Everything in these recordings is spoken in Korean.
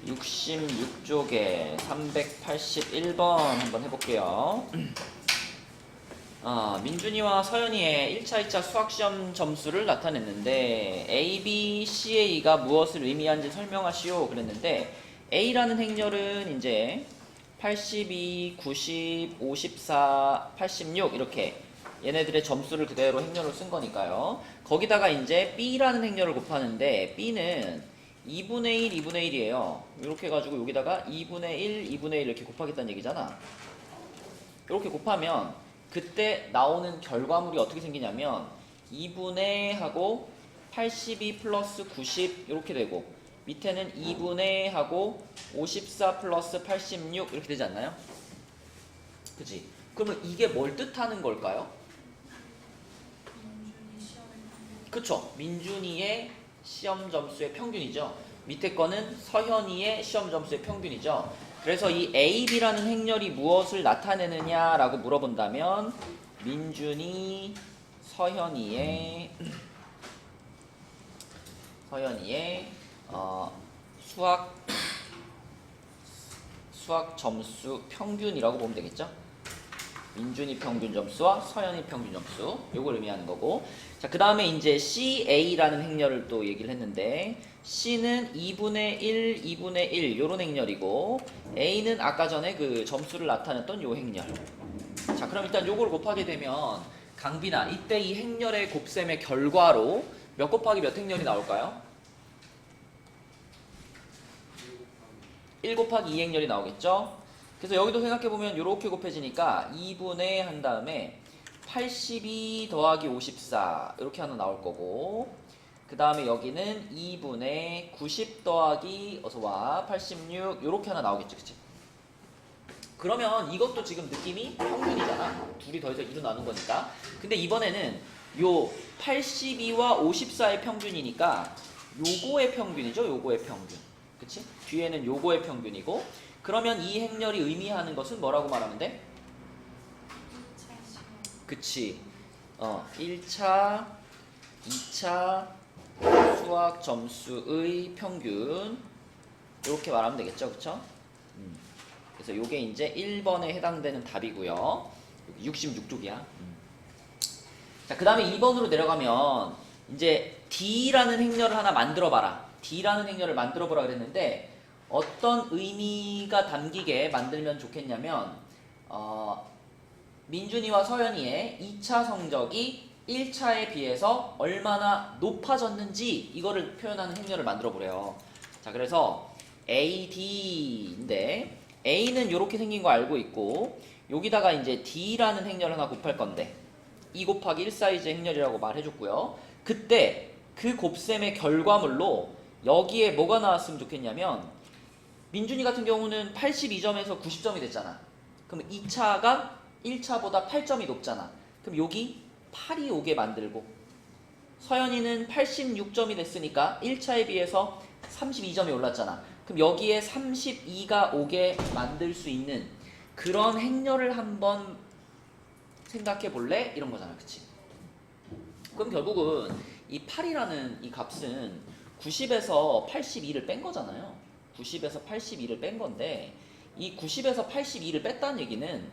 66쪽에 381번 한번 해볼게요. 민준이와 서연이의 1차, 2차 수학시험 점수를 나타냈는데 A, B, CA가 무엇을 의미하는지 설명하시오 그랬는데 A라는 행렬은 이제 82, 90, 54, 86 이렇게 얘네들의 점수를 그대로 행렬로 쓴 거니까요. 거기다가 이제 B라는 행렬을 곱하는데 B는 2분의 1, 2분의 1이에요. 이렇게 해가지고 여기다가 2분의 1, 2분의 1 이렇게 곱하겠다는 얘기잖아. 이렇게 곱하면 그때 나오는 결과물이 어떻게 생기냐면 2분의 하고 82 플러스 90 이렇게 되고 밑에는 2분의 하고 54 플러스 86 이렇게 되지 않나요? 그치? 그러면 이게 뭘 뜻하는 걸까요? 그쵸? 민준이의 시험 점수의 평균이죠. 밑에 거는 서현이의 시험 점수의 평균이죠. 그래서 이 A, B라는 행렬이 무엇을 나타내느냐라고 물어본다면 민준이, 서현이의 수학 점수 평균이라고 보면 되겠죠. 민준이 평균 점수와 서현이 평균 점수 요걸 의미하는 거고, 자 그 다음에 이제 CA라는 행렬을 또 얘기를 했는데 C는 2분의 1, 2분의 1 요런 행렬이고 A는 아까 전에 그 점수를 나타냈던 요 행렬. 자 그럼 일단 요걸 곱하게 되면 강빈아 이때 이 행렬의 곱셈의 결과로 몇 곱하기 몇 행렬이 나올까요? 1 곱하기 2 행렬이 나오겠죠? 그래서 여기도 생각해보면 이렇게 곱해지니까 2분의 한 다음에 82 더하기 54 이렇게 하나 나올 거고, 그 다음에 여기는 2분의 90 더하기 어서와 86 이렇게 하나 나오겠죠. 그치? 그러면 이것도 지금 느낌이 평균이잖아. 둘이 더해서 2로 나눈 거니까. 근데 이번에는 요 82와 54의 평균이니까 요거의 평균이죠. 요거의 평균. 그치? 뒤에는 요거의 평균이고, 그러면 이 행렬이 의미하는 것은 뭐라고 말하면 돼? 그치. 1차, 2차 수학 점수의 평균 이렇게 말하면 되겠죠. 그쵸? 그래서 요게 이제 1번에 해당되는 답이고요. 66쪽이야. 자, 그 다음에 2번으로 내려가면 이제 D라는 행렬을 하나 만들어 봐라. D라는 행렬을 만들어 보라 그랬는데 어떤 의미가 담기게 만들면 좋겠냐면 민준이와 서연이의 2차 성적이 1차에 비해서 얼마나 높아졌는지 이거를 표현하는 행렬을 만들어 보래요. 자 그래서 AD인데 A는 이렇게 생긴 거 알고 있고 여기다가 이제 D라는 행렬 하나 곱할 건데 2 곱하기 1 사이즈의 행렬이라고 말해줬고요. 그때 그 곱셈의 결과물로 여기에 뭐가 나왔으면 좋겠냐면 민준이 같은 경우는 82점에서 90점이 됐잖아. 그럼 2차가 1차보다 8점이 높잖아. 그럼 여기 8이 오게 만들고, 서연이는 86점이 됐으니까 1차에 비해서 32점이 올랐잖아. 그럼 여기에 32가 오게 만들 수 있는 그런 행렬을 한번 생각해 볼래? 이런 거잖아. 그치? 그럼 결국은 이 8이라는 이 값은 90에서 82를 뺀 거잖아요. 90에서 82를 뺀 건데 이 90에서 82를 뺐다는 얘기는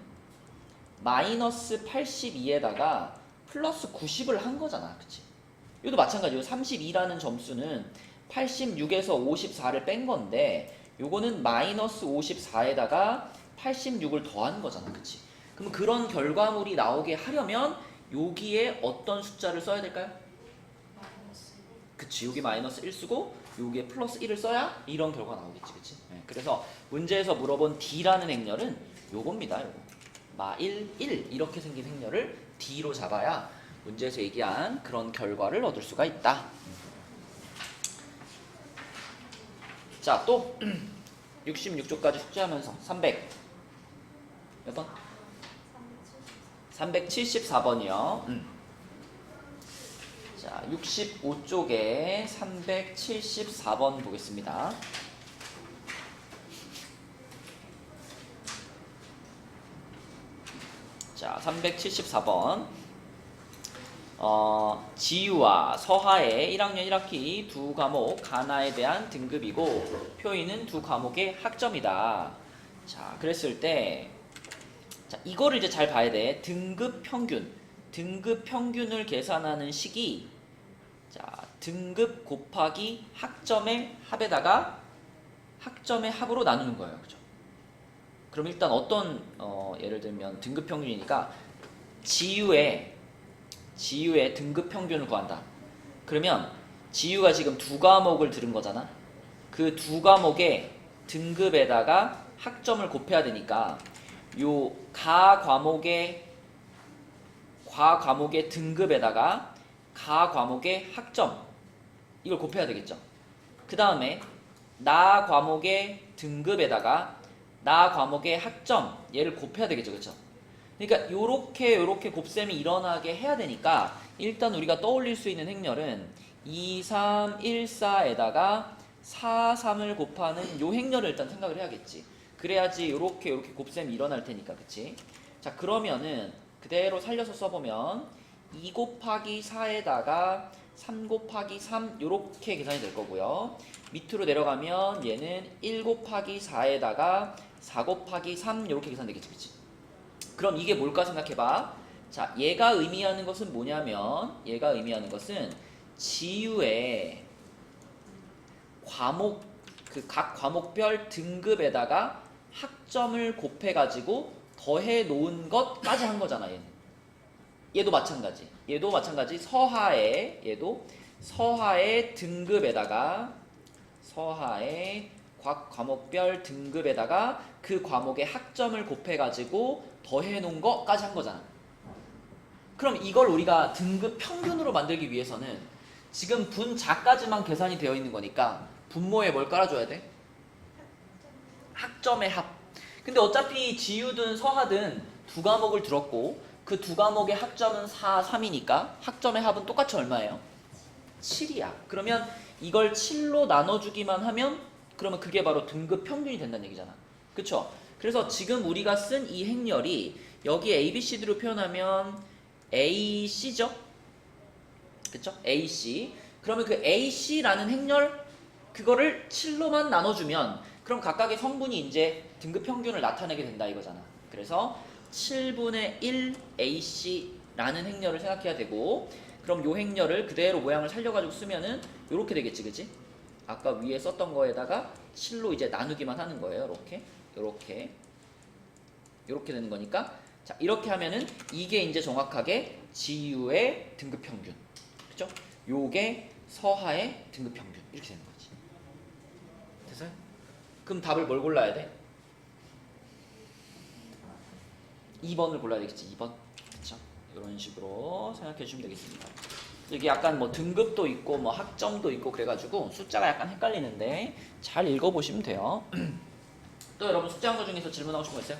마이너스 82에다가 플러스 90을 한 거잖아. 그치? 이것도 마찬가지로 32라는 점수는 86에서 54를 뺀 건데 요거는 마이너스 54에다가 86을 더한 거잖아. 그치? 그럼 그런 결과물이 나오게 하려면 여기에 어떤 숫자를 써야 될까요? 그치, 여기 마이너스 1 쓰고 여기에 플러스 1을 써야 이런 결과가 나오겠지. 그치? 네, 그래서 문제에서 물어본 D라는 행렬은 요겁니다. 요거. 마 1, 1 이렇게 생긴 행렬을 D로 잡아야 문제에서 얘기한 그런 결과를 얻을 수가 있다. 자, 또 66쪽까지 숙제하면서 300 몇 번? 374번이요. 자, 65쪽에 374번 보겠습니다. 자, 374번. 지유와 서하의 1학년 1학기 두 과목 가나에 대한 등급이고 표의는 두 과목의 학점이다. 자, 그랬을 때 자, 이거를 이제 잘 봐야 돼. 등급 평균을 계산하는 식이 자, 등급 곱하기 학점의 합에다가 학점의 합으로 나누는 거예요. 그죠? 그럼 일단 어떤 예를 들면 등급 평균이니까 지유의 등급 평균을 구한다. 그러면 지유가 지금 두 과목을 들은 거잖아. 그 두 과목의 등급에다가 학점을 곱해야 되니까 요 가 과목의 등급에다가 가 과목의 학점 이걸 곱해야 되겠죠. 그 다음에 나 과목의 등급에다가 나 과목의 학점 얘를 곱해야 되겠죠. 그렇죠? 그러니까 요렇게 곱셈이 일어나게 해야 되니까 일단 우리가 떠올릴 수 있는 행렬은 2, 3, 1, 4에다가 4, 3을 곱하는 요 행렬을 일단 생각을 해야겠지. 그래야지 요렇게 곱셈이 일어날 테니까. 그치? 자, 그러면은 그대로 살려서 써보면 2 곱하기 4에다가 3 곱하기 3 요렇게 계산이 될 거고요. 밑으로 내려가면 얘는 1 곱하기 4에다가 4 곱하기 3 요렇게 계산되겠지. 그치? 그럼 이게 뭘까 생각해봐. 자, 얘가 의미하는 것은 뭐냐면 얘가 의미하는 것은 지유의 과목 각 과목별 등급에다가 학점을 곱해가지고 더해 놓은 것까지 한 거잖아. 얘도 마찬가지. 서하의 등급에다가 서하의 각 과목별 등급에다가 그 과목의 학점을 곱해가지고 더해 놓은 것까지 한 거잖아. 그럼 이걸 우리가 등급 평균으로 만들기 위해서는 지금 분자까지만 계산이 되어 있는 거니까 분모에 뭘 깔아줘야 돼? 학점의 합. 근데 어차피 지유든 서하든 두 과목을 들었고 그 두 과목의 학점은 4, 3이니까 학점의 합은 똑같이 얼마예요? 7이야. 그러면 이걸 7로 나눠주기만 하면 그러면 그게 바로 등급 평균이 된다는 얘기잖아. 그쵸? 그래서 지금 우리가 쓴 이 행렬이 여기 A, B, C로 표현하면 AC죠? 그쵸? AC. 그러면 그 AC라는 행렬 그거를 7로만 나눠주면 그럼 각각의 성분이 이제 등급 평균을 나타내게 된다 이거잖아. 그래서 7분의 1 AC라는 행렬을 생각해야 되고 그럼 요 행렬을 그대로 모양을 살려가지고 쓰면은 요렇게 되겠지. 그치? 아까 위에 썼던 거에다가 7로 이제 나누기만 하는 거예요. 요렇게 되는 거니까 자, 이렇게 하면은 이게 이제 정확하게 지유의 등급 평균. 그쵸? 요게 서하의 등급 평균. 이렇게 되는 거지. 됐어요? 그럼 답을 뭘 골라야 돼? 2번을 골라야 되겠지. 2번. 그쵸? 이런 식으로 생각해 주시면 되겠습니다. 이게 약간 뭐 등급도 있고 뭐 학점도 있고 그래가지고 숫자가 약간 헷갈리는데 잘 읽어보시면 돼요. 또 여러분 숙제한 거 중에서 질문하고 싶은 거 있어요?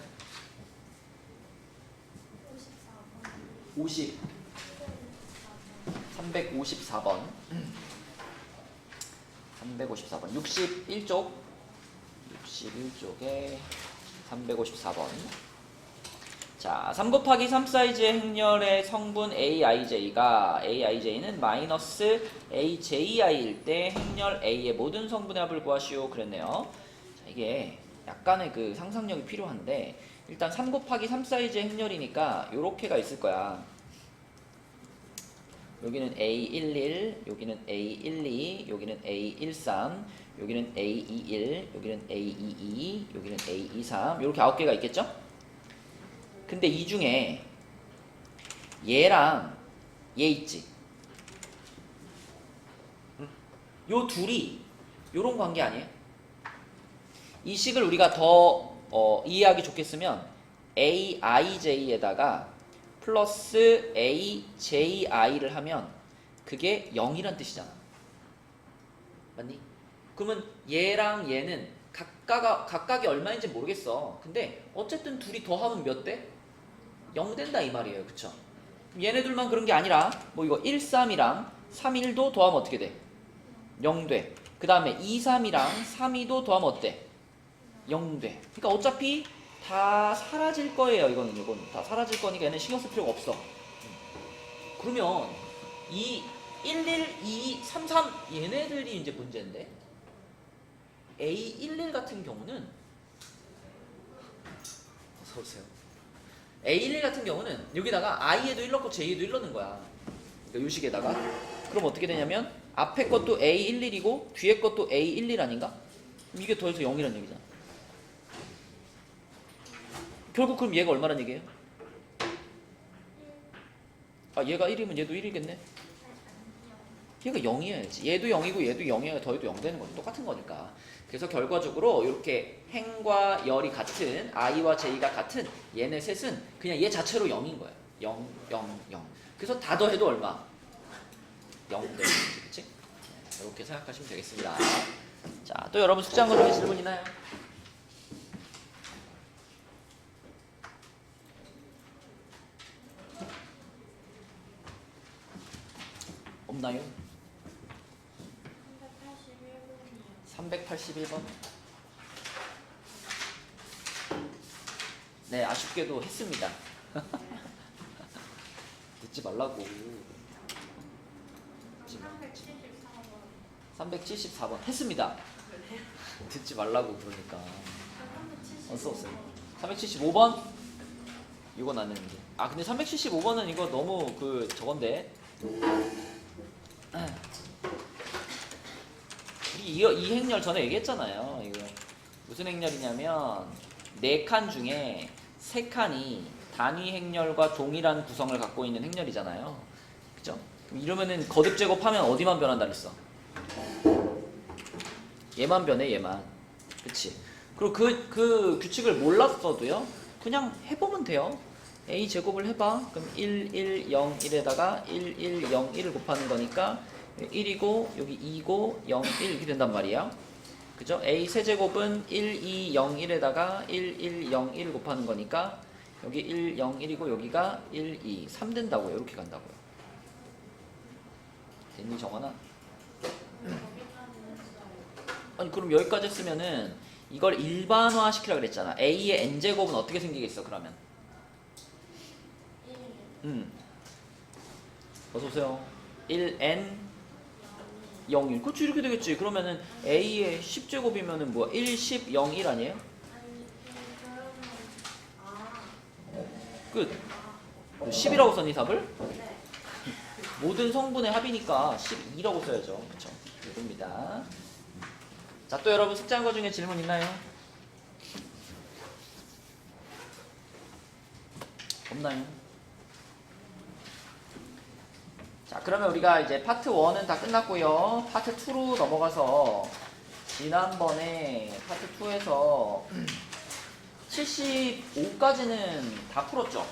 354번 61쪽에 354번. 자, 3 곱하기 3 사이즈의 행렬의 성분 AIJ는 마이너스 AJI일 때 행렬 A의 모든 성분의 합을 구하시오 그랬네요. 자, 이게 약간의 그 상상력이 필요한데 일단 3 곱하기 3 사이즈의 행렬이니까 요렇게가 있을 거야. 여기는 A11, 여기는 A12, 여기는 A13, 여기는 A21, 여기는 A22, 여기는 A23 이렇게 9개가 있겠죠? 근데 이 중에 얘랑 얘 있지? 요 둘이 요런 관계 아니에요? 이 식을 우리가 더 이해하기 좋겠으면 AIJ에다가 플러스 AJI를 하면 그게 0이란 뜻이잖아. 맞니? 그러면 얘랑 얘는 각각이 얼마인지 모르겠어. 근데 어쨌든 둘이 더하면 몇 대? 0 된다 이 말이에요. 그쵸? 얘네들만 그런 게 아니라 뭐 이거 1, 3이랑 3, 1도 더하면 어떻게 돼? 0 돼. 그 다음에 2, 3이랑 3, 2도 더하면 어때? 0 돼. 그러니까 어차피 다 사라질 거예요. 이거는 다 사라질 거니까 얘는 신경 쓸 필요가 없어. 그러면 이 11, 2, 3, 3 얘네들이 이제 문제인데 A11 같은 경우는 어서오세요. A11 같은 경우는 여기다가 I에도 1 넣고 J에도 1 넣는 거야. 그러니까 요 식에다가. 그럼 어떻게 되냐면 앞에 것도 A11이고 뒤에 것도 A11 아닌가? 이게 더해서 0이라는 얘기잖아. 결국 그럼 얘가 얼마란 얘기예요? 아 얘가 1이면 얘도 1이겠네? 얘가 0이어야지. 얘도 0이고 얘도 0이어야 더해도 0 되는 거지. 똑같은 거니까. 그래서 결과적으로 이렇게 행과 열이 같은 I와 J가 같은 얘네 셋은 그냥 얘 자체로 0인 거야. 0, 0, 0. 그래서 다 더해도 얼마? 0 되는 거지. 그치? 이렇게 생각하시면 되겠습니다. 자, 또 여러분 숙제한 거 중에 질문 있나요? 없나요? 381번. 네, 아쉽게도 했습니다. 듣지 말라고. 374번 했습니다. 듣지 말라고 그러니까. 어서 오세요. 375번? 이건 안 했는데. 아 근데 375번은 이거 너무 그 저건데. 이 행렬 전에 얘기했잖아요. 이거 무슨 행렬이냐면 4칸 중에 3칸이 단위 행렬과 동일한 구성을 갖고 있는 행렬이잖아요. 그죠? 그럼 이러면은 거듭 제곱하면 어디만 변한다 그랬어? 얘만 변해, 얘만. 그치? 그리고 그 규칙을 몰랐어도요, 그냥 해보면 돼요. A 제곱을 해봐. 그럼 1, 1, 0, 1에다가 1, 1, 0, 1을 곱하는 거니까 1이고 여기 2고 0, 1 이렇게 된단 말이야. 그죠? A 세제곱은 1, 2, 0, 1에다가 1, 1, 0, 1을 곱하는 거니까 여기 1, 0, 1이고 여기가 1, 2, 3 된다고요. 이렇게 간다고요. 됐니 정원아? 아니 그럼 여기까지 했으면은 이걸 일반화 시키라 그랬잖아. A의 n제곱은 어떻게 생기겠어 그러면? 어서오세요. 1n 0, 1 그렇지 이렇게 되겠지. 그러면은 A의 10제곱이면은 뭐야? 1, 10, 0, 1 아니에요? 끝. 10이라고 썼니 답을? 모든 성분의 합이니까 12라고 써야죠. 그쵸? 이겁니다. 자, 또 여러분 숙제한 거 중에 질문 있나요? 없나요? 자, 그러면 우리가 이제 파트 1은 다 끝났고요. 파트 2로 넘어가서 지난번에 파트 2에서 75까지는 다 풀었죠?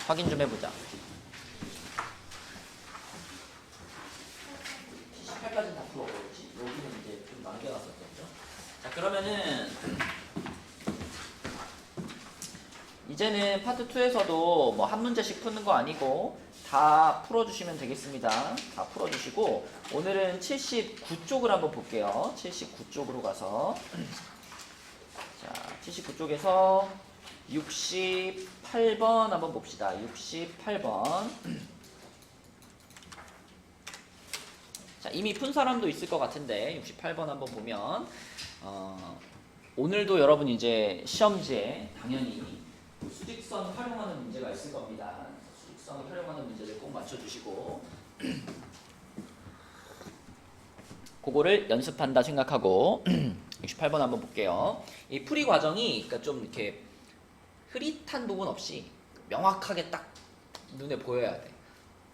확인 좀 해보자. 78까지는 다 풀었지? 여기는 이제 좀 남겨놨었죠? 자, 그러면은 이제는 파트 2에서도 뭐 한 문제씩 푸는 거 아니고 다 풀어주시면 되겠습니다. 다 풀어주시고 오늘은 79쪽을 한번 볼게요. 79쪽으로 가서 자 79쪽에서 68번 한번 봅시다. 68번 자 이미 푼 사람도 있을 것 같은데 68번 한번 보면 오늘도 여러분 이제 시험지에 당연히 수직선 활용하는 문제가 있을 겁니다. 수직선 활용하는 문제를 꼭 맞춰주시고 그거를 연습한다 생각하고 68번 한번 볼게요. 이 풀이 과정이 그러니까 좀 이렇게 흐릿한 부분 없이 명확하게 딱 눈에 보여야 돼.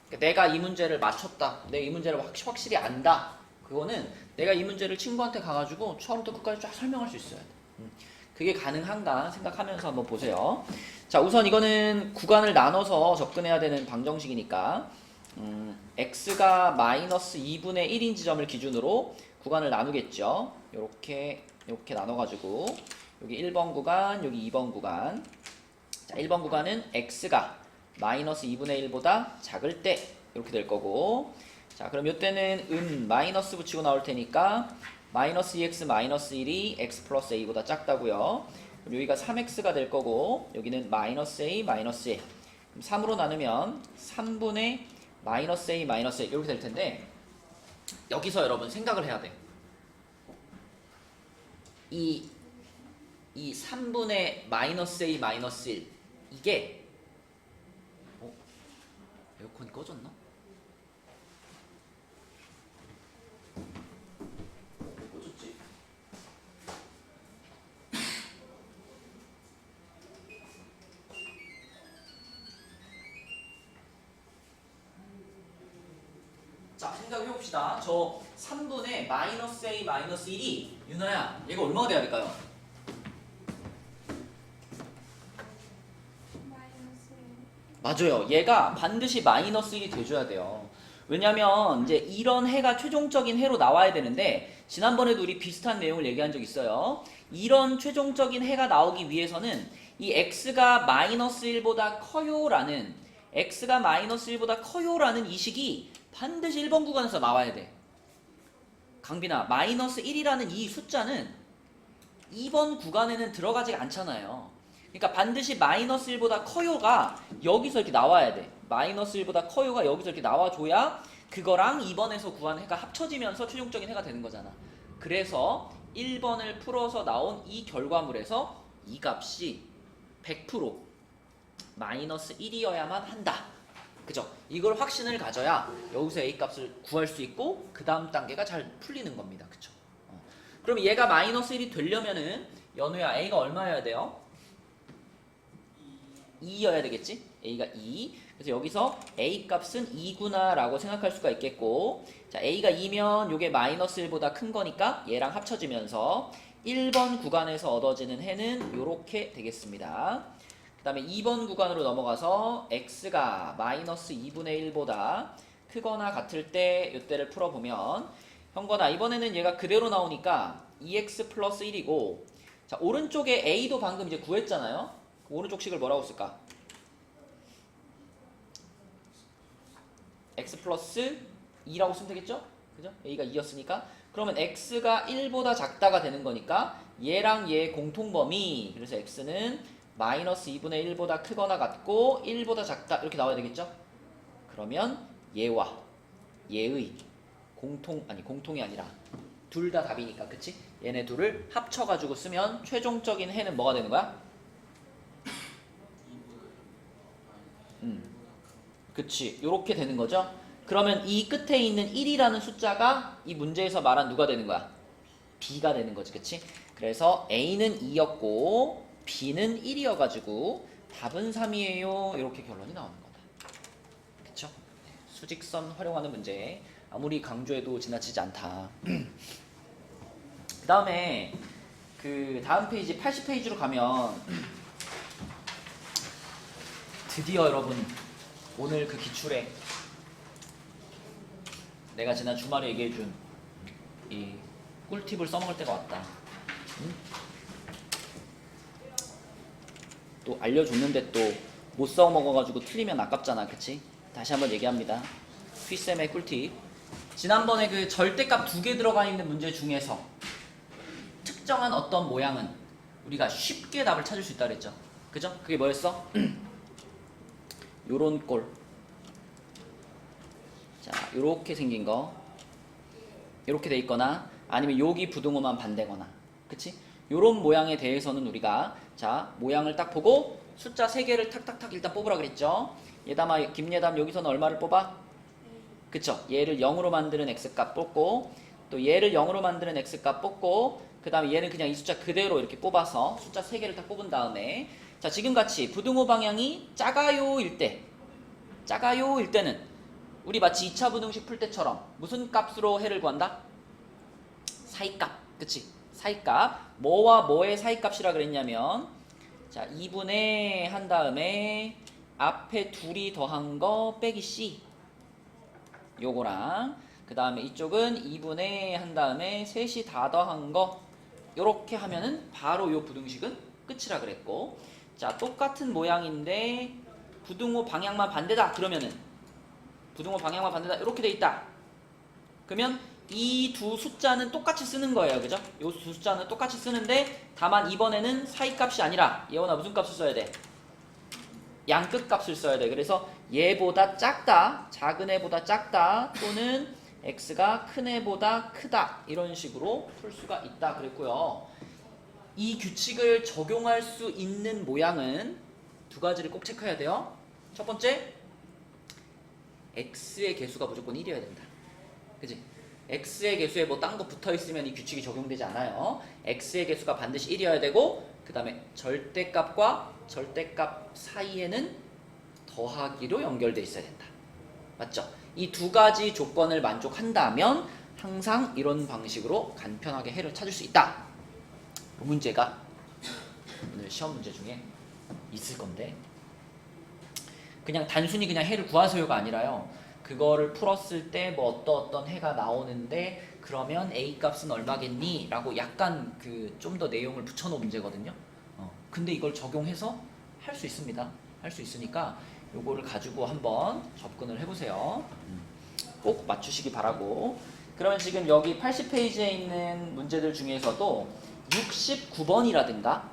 그러니까 내가 이 문제를 맞췄다. 내가 이 문제를 확실히 안다. 그거는 내가 이 문제를 친구한테 가가지고 처음부터 끝까지 쫙 설명할 수 있어야 돼. 그게 가능한가 생각하면서 한번 보세요. 자, 우선 이거는 구간을 나눠서 접근해야 되는 방정식이니까 x가 마이너스 2분의 1인 지점을 기준으로 구간을 나누겠죠. 요렇게 나눠가지고 여기 1번 구간, 여기 2번 구간. 자, 1번 구간은 x가 마이너스 2분의 1보다 작을 때 이렇게 될 거고, 자 그럼 이때는 마이너스 붙이고 나올 테니까 마이너스 2x 마이너스 1이 x 플러스 a보다 작다고요. 그럼 여기가 3x가 될 거고 여기는 마이너스 a 마이너스 1. 3으로 나누면 3분의 마이너스 a 마이너스 1 이렇게 될 텐데 여기서 여러분 생각을 해야 돼. 이 3분의 마이너스 a 마이너스 1 이게 에어컨이 꺼졌나? 왜 꺼졌지? 자, 생각해봅시다. 저 3분의 마이너스 a 마이너스 1이 윤아야 얘가 얼마가 돼야 될까요? 맞아요. 얘가 반드시 마이너스 1이 돼줘야 돼요. 왜냐면 이제 이런 해가 최종적인 해로 나와야 되는데 지난번에도 우리 비슷한 내용을 얘기한 적 있어요. 이런 최종적인 해가 나오기 위해서는 이 x가 마이너스 1보다 커요라는 x가 마이너스 1보다 커요라는 이 식이 반드시 1번 구간에서 나와야 돼. 강빈아, 마이너스 1이라는 이 숫자는 2번 구간에는 들어가지 않잖아요. 그러니까 반드시 마이너스 1보다 커요가 여기서 이렇게 나와야 돼. 마이너스 1보다 커요가 여기서 이렇게 나와줘야 그거랑 2번에서 구한 해가 합쳐지면서 최종적인 해가 되는 거잖아. 그래서 1번을 풀어서 나온 이 결과물에서 이 값이 100% 마이너스 1이어야만 한다. 그죠? 이걸 확신을 가져야 여기서 a 값을 구할 수 있고 그 다음 단계가 잘 풀리는 겁니다. 그쵸? 그럼 얘가 마이너스 1이 되려면은 연우야 a가 얼마여야 돼요? 2여야 되겠지? a가 2. 그래서 여기서 a 값은 2구나 라고 생각할 수가 있겠고, 자 a가 2면 요게 마이너스 1보다 큰 거니까 얘랑 합쳐지면서 1번 구간에서 얻어지는 해는 요렇게 되겠습니다. 그 다음에 2번 구간으로 넘어가서 x가 마이너스 2분의 1보다 크거나 같을 때 요때를 풀어보면 형건아 이번에는 얘가 그대로 나오니까 2x 플러스 1이고, 자 오른쪽에 a도 방금 이제 구했잖아요. 오른쪽 식을 뭐라고 쓸까? x 플러스 2라고 쓰면 되겠죠? 그죠? a가 2였으니까 그러면 x가 1보다 작다가 되는 거니까 얘랑 얘의 공통범위, 그래서 x는 마이너스 2분의 1보다 크거나 같고 1보다 작다 이렇게 나와야 되겠죠? 그러면 얘와 얘의 공통이 아니라 둘 다 답이니까, 그치? 얘네 둘을 합쳐가지고 쓰면 최종적인 해는 뭐가 되는 거야? 그치, 요렇게 되는 거죠. 그러면 이 끝에 있는 1이라는 숫자가 이 문제에서 말한 누가 되는 거야? b가 되는 거지, 그치? 그래서 a는 2였고 b는 1이어가지고 답은 3이에요. 이렇게 결론이 나오는 거다. 그쵸? 수직선 활용하는 문제 아무리 강조해도 지나치지 않다. 그 다음에 그 다음 페이지 80페이지로 가면 드디어 여러분 오늘 그 기출에 내가 지난 주말에 얘기해준 이 꿀팁을 써먹을 때가 왔다. 응? 또 알려줬는데 또 못 써먹어가지고 틀리면 아깝잖아, 그치? 다시 한번 얘기합니다. 휘쌤의 꿀팁. 지난번에 그 절대값 2개 들어가 있는 문제 중에서 특정한 어떤 모양은 우리가 쉽게 답을 찾을 수 있다 그랬죠? 그죠? 그게 뭐였어? 요런 꼴. 자, 요렇게 생긴 거. 요렇게 돼 있거나 아니면 여기 부등호만 반대거나. 그치? 요런 모양에 대해서는 우리가 자, 모양을 딱 보고 숫자 3개를 탁탁탁 일단 뽑으라 그랬죠? 예담아, 김예담 여기서는 얼마를 뽑아? 그쵸? 얘를 0으로 만드는 x값 뽑고 또 얘를 0으로 만드는 x값 뽑고 그 다음에 얘는 그냥 이 숫자 그대로 이렇게 뽑아서 숫자 3개를 딱 뽑은 다음에 자, 지금같이 부등호 방향이 작아요일 때는 우리 마치 2차 부등식 풀 때처럼 무슨 값으로 해를 구한다? 사이값. 그치? 사이값. 뭐와 뭐의 사이값이라 그랬냐면 자 2분의 한 다음에 앞에 둘이 더한 거 빼기 c 요거랑 그 다음에 이쪽은 2분의 한 다음에 셋이 다 더한 거 요렇게 하면은 바로 요 부등식은 끝이라 그랬고, 자 똑같은 모양인데 부등호 방향만 반대다 그러면은 부등호 방향만 반대다 이렇게 돼 있다 그러면 이 두 숫자는 똑같이 쓰는 거예요. 그죠? 요 두 숫자는 똑같이 쓰는데 다만 이번에는 사이값이 아니라 예원아 무슨 값을 써야 돼? 양끝 값을 써야 돼. 그래서 얘보다 작다, 작은 애보다 작다, 또는 x가 큰 애보다 크다, 이런 식으로 풀 수가 있다 그랬고요. 이 규칙을 적용할 수 있는 모양은 두 가지를 꼭 체크해야 돼요. 첫 번째, x의 개수가 무조건 1이어야 된다. 그치? x의 개수에 뭐 딴 거 붙어 있으면 이 규칙이 적용되지 않아요. x의 개수가 반드시 1이어야 되고, 그 다음에 절대값과 절대값 사이에는 더하기로 연결돼 있어야 된다. 맞죠? 이 두 가지 조건을 만족한다면 항상 이런 방식으로 간편하게 해를 찾을 수 있다. 이 문제가 오늘 시험 문제 중에 있을 건데, 그냥 단순히 그냥 해를 구하세요가 아니라요. 그거를 풀었을 때 뭐 어떤 해가 나오는데 그러면 A 값은 얼마겠니? 라고 약간 그 좀 더 내용을 붙여놓은 문제거든요. 근데 이걸 적용해서 할 수 있습니다. 할 수 있으니까 요거를 가지고 한번 접근을 해보세요. 꼭 맞추시기 바라고. 그러면 지금 여기 80페이지에 있는 문제들 중에서도 69번이라든가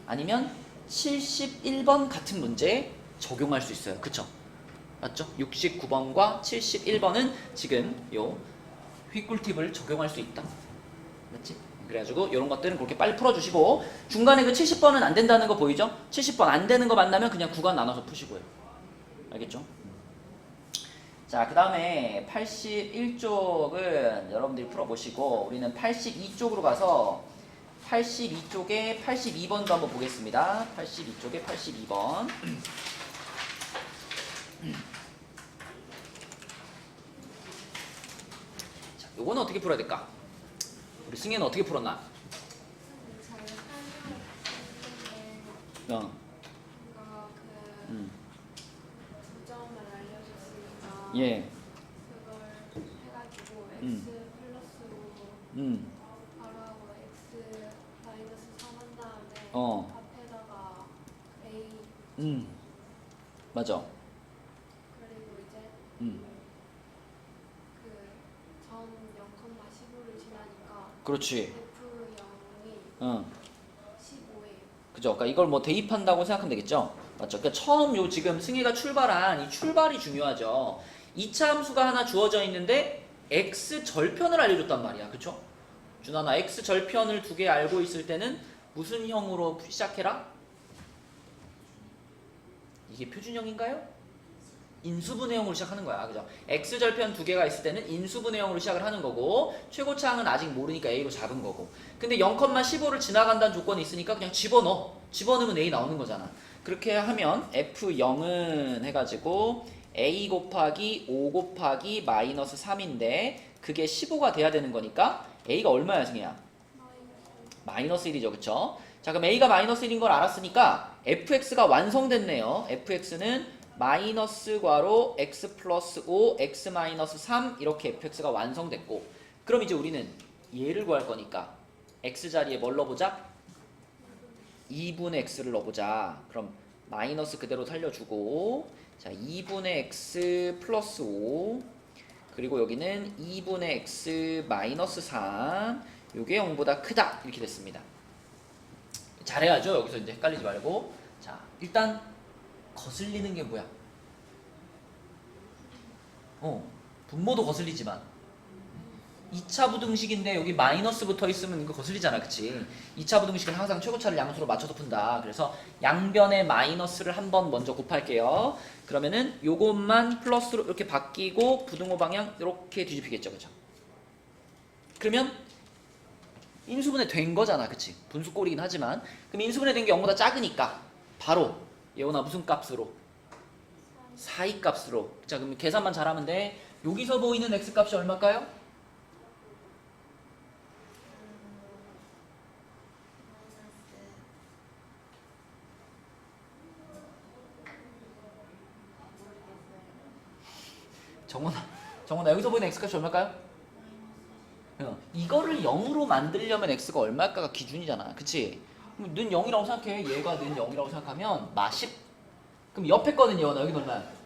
아니면 71번 같은 문제에 적용할 수 있어요. 그쵸? 맞죠? 69번과 71번은 지금 요 휘꿀팁을 적용할 수 있다. 맞지? 그래가지고 이런 것들은 그렇게 빨리 풀어주시고, 중간에 그 70번은 안 된다는 거 보이죠? 70번 안 되는 거 만나면 그냥 구간 나눠서 푸시고요. 알겠죠? 자, 그 다음에 81쪽은 여러분들이 풀어보시고, 우리는 82쪽으로 가서 82쪽에 82번도 한번 보겠습니다. 82쪽에 82번. 자, 요거는 어떻게 풀어야 될까? 우리 승혜는 어떻게 풀었나? 이거 그 부점을 알려줬으니까 예. 그걸 해가지고 x 플러스로 바로 하고 x 마이너스 3 한 다음에 앞에다가 a 맞아. 그리고 이제 그점 0,15를 지나니까 그렇지. f0이 15예요. 그죠? 그러니까 이걸 뭐 대입한다고 생각하면 되겠죠? 맞죠? 그러니까 처음 요 지금 승희가 출발한 이 출발이 중요하죠. 2차 함수가 하나 주어져 있는데 x 절편을 알려줬단 말이야. 그쵸? 준아, 나 x 절편을 두 개 알고 있을 때는 무슨 형으로 시작해라? 이게 표준형인가요? 인수분해형으로 시작하는 거야. 그죠? x 절편 두 개가 있을 때는 인수분해형으로 시작을 하는 거고, 최고차항은 아직 모르니까 a로 잡은 거고. 근데 0,15를 지나간다는 조건이 있으니까 그냥 집어넣어. 집어넣으면 a 나오는 거잖아. 그렇게 하면 f0은 해가지고 a 곱하기 5 곱하기 마이너스 3인데 그게 15가 돼야 되는 거니까 a가 얼마야, 승희야? 마이너스 1이죠. 그쵸? 자, 그럼 a가 마이너스 1인 걸 알았으니까 fx가 완성됐네요. fx는 마이너스 괄호 x 플러스 5 x 마이너스 3 이렇게 fx가 완성됐고, 그럼 이제 우리는 얘를 구할 거니까 x 자리에 뭘 넣어보자? 2분의 x를 넣어보자. 그럼 마이너스 그대로 살려주고, 자 2분의 x 플러스 5 그리고 여기는 2분의 x 마이너스 3 요게 0보다 크다 이렇게 됐습니다. 잘해야죠. 여기서 이제 헷갈리지 말고. 자, 일단 거슬리는 게 뭐야? 분모도 거슬리지만 2차 부등식인데 여기 마이너스 붙어 있으면 이거 거슬리잖아. 그치? 2차 부등식은 항상 최고차를 양수로 맞춰서 푼다. 그래서 양변에 마이너스를 한번 먼저 곱할게요. 그러면은 요것만 플러스로 이렇게 바뀌고 부등호 방향 이렇게 뒤집히겠죠. 그죠? 그러면 인수분해 된 거잖아. 그치? 분수꼴이긴 하지만. 그럼 인수분해 된 게 0보다 작으니까 바로 예원아 무슨 값으로? 4이 값으로. 자, 그럼 계산만 잘하면 돼. 여기서 보이는 x 값이 얼마일까요? 정원아 여기서 보이는 x 값이 얼마일까요? 이거를 0으로 만들려면 x가 얼마일까가 기준이잖아. 그치? 그럼 는 0이라고 생각해. 얘가 는 0이라고 생각하면 마 10. 그럼 옆에 거는 예원아 여기는 얼마야?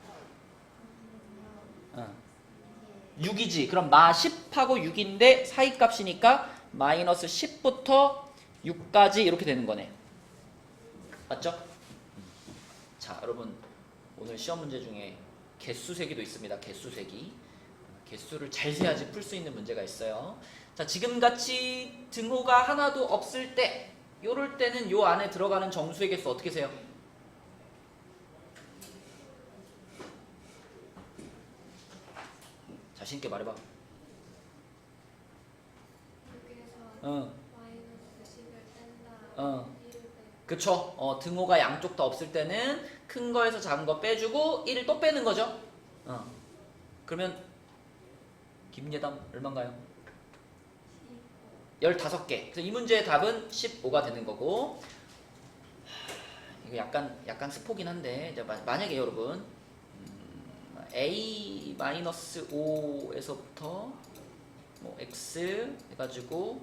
6이지. 그럼 마 10하고 6인데 사이 값이니까 마이너스 10부터 6까지 이렇게 되는 거네. 맞죠? 자, 여러분 오늘 시험 문제 중에 개수세기도 있습니다. 개수세기. 개수를 잘 세야지 풀 수 있는 문제가 있어요. 자, 지금같이 등호가 하나도 없을 때, 요럴 때는 요 안에 들어가는 정수의 개수 어떻게 세요? 자신 있게 말해봐. 여기에서 마이너스 10을 뺀다. 어. 1을 빼고. 그쵸? 등호가 양쪽 다 없을 때는 큰 거에서 작은 거 빼주고 1을 또 빼는 거죠. 그러면 김예담 얼마인가요? 15개. 그래서 이 문제의 답은 15가 되는 거고. 이거 약간 스포긴 한데 이제 만약에 여러분 a-5에서부터 뭐 x 해가지고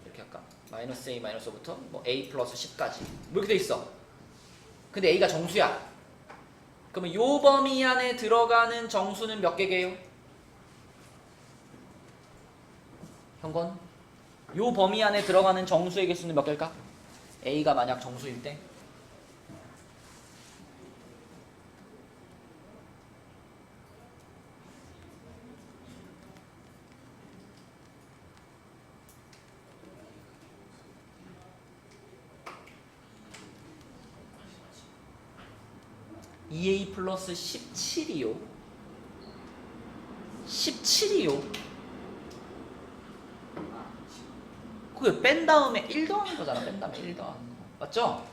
이렇게 할까? 마이너스 a 마이너스 5부터 뭐 a 플러스 10까지 뭐 이렇게 돼 있어. 근데 a가 정수야. 그러면 요 범위 안에 들어가는 정수는 몇 개게요? 현건? 요 범위 안에 들어가는 정수의 개수는 몇 개일까? a가 만약 정수일 때 (2a) 플러스 17이요. 17이요. 그게 뺀 다음에 1 더하는 거잖아. 뺀 다음에 1 더하는 거. 맞죠?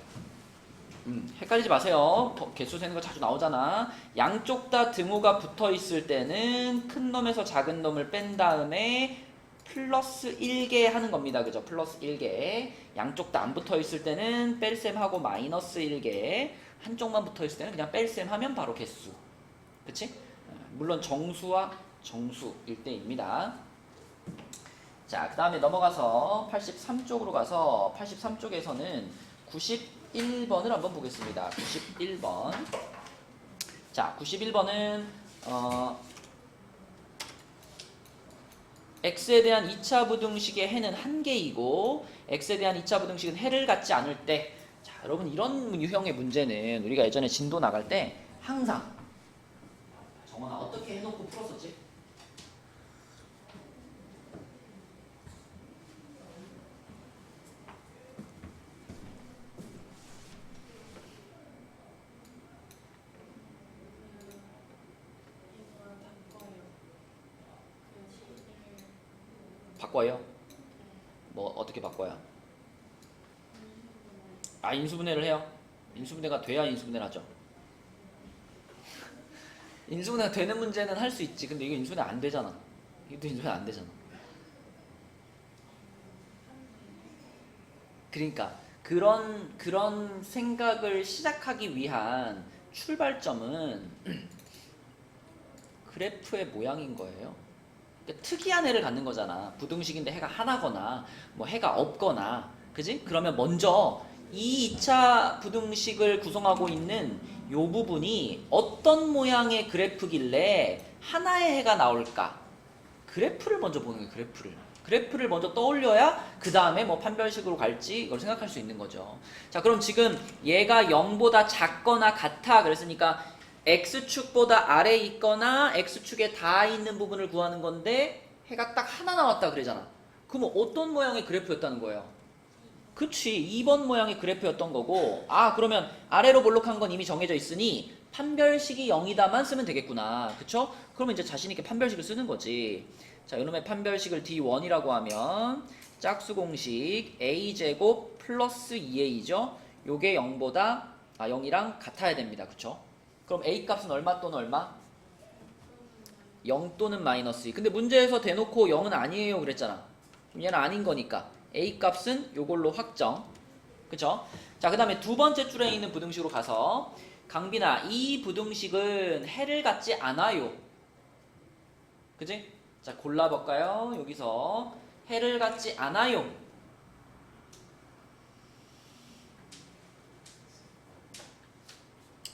헷갈리지 마세요. 개수 세는 거 자주 나오잖아. 양쪽 다 등호가 붙어 있을 때는 큰 놈에서 작은 놈을 뺀 다음에 플러스 1개 하는 겁니다. 그죠? 플러스 1개. 양쪽 다 안 붙어 있을 때는 뺄셈 하고 마이너스 1개. 한쪽만 붙어 있을 때는 그냥 뺄셈 하면 바로 개수. 그치? 물론 정수와 정수일 때입니다. 자, 그 다음에 넘어가서 83쪽으로 가서 83쪽에서는 91번을 한번 보겠습니다. 91번. 자, 91번은 x에 대한 2차 부등식의 해는 1개이고 x에 대한 2차 부등식은 해를 갖지 않을 때. 자, 여러분 이런 유형의 문제는 우리가 예전에 진도 나갈 때 항상 정원아 어떻게 해놓고 풀었었지? 바꿔요? 뭐 어떻게 바꿔요? 인수분해를 해요? 인수분해가 돼야 인수분해를 하죠. 인수분해가 되는 문제는 할 수 있지. 근데 이거 인수분해 안 되잖아. 이것도 인수분해 안 되잖아. 그러니까 그런 생각을 시작하기 위한 출발점은 그래프의 모양인 거예요. 그러니까 특이한 해를 갖는 거잖아. 부등식인데 해가 하나거나 뭐 해가 없거나, 그지? 그러면 먼저 이 2차 부등식을 구성하고 있는 요 부분이 어떤 모양의 그래프길래 하나의 해가 나올까? 그래프를 먼저 보는 거예요. 그래프를 먼저 떠올려야 그 다음에 뭐 판별식으로 갈지 이걸 생각할 수 있는 거죠. 자, 그럼 지금 얘가 0보다 작거나 같아 그랬으니까 x축보다 아래에 있거나 x축에 닿아 있는 부분을 구하는 건데 해가 딱 하나 나왔다 그러잖아. 그러면 어떤 모양의 그래프였다는 거예요? 그치, 2번 모양의 그래프였던 거고. 그러면 아래로 볼록한 건 이미 정해져 있으니 판별식이 0이다만 쓰면 되겠구나. 그쵸? 그러면 이제 자신있게 판별식을 쓰는 거지. 자, 이놈의 판별식을 D1이라고 하면 짝수 공식 a제곱 플러스 2a죠. 요게 0보다 0이랑 같아야 됩니다. 그쵸? 그럼 a 값은 얼마 또는 얼마? 0 또는 마이너스 2. 근데 문제에서 대놓고 0은 아니에요 그랬잖아. 그럼 얘는 아닌 거니까 a 값은 요걸로 확정. 그쵸? 자, 그 다음에 두 번째 줄에 있는 부등식으로 가서 강빈아, 이 부등식은 해를 갖지 않아요. 그치? 자, 골라볼까요? 여기서 해를 갖지 않아요.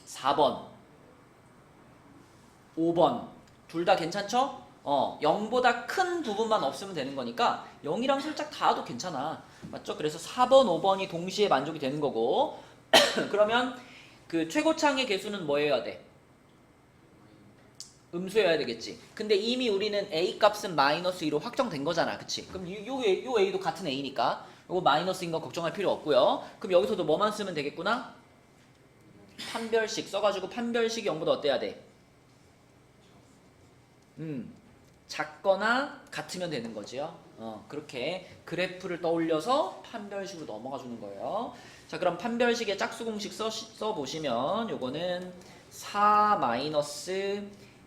4번 5번 둘 다 괜찮죠? 0보다 큰 부분만 없으면 되는 거니까 0이랑 살짝 닿아도 괜찮아. 맞죠? 그래서 4번, 5번이 동시에 만족이 되는 거고 그러면 그 최고창의 개수는 뭐여야 돼? 음수여야 되겠지. 근데 이미 우리는 A 값은 마이너스 2로 확정된 거잖아. 그치? 그럼 요 A도 같은 A니까 요거 마이너스인 거 걱정할 필요 없고요. 그럼 여기서도 뭐만 쓰면 되겠구나? 판별식 써가지고 판별식이 0보다 어때야 돼? 작거나 같으면 되는 거지요. 그렇게 그래프를 떠올려서 판별식으로 넘어가 주는 거예요. 자, 그럼 판별식의 짝수 공식 써보시면 요거는 4 마이너스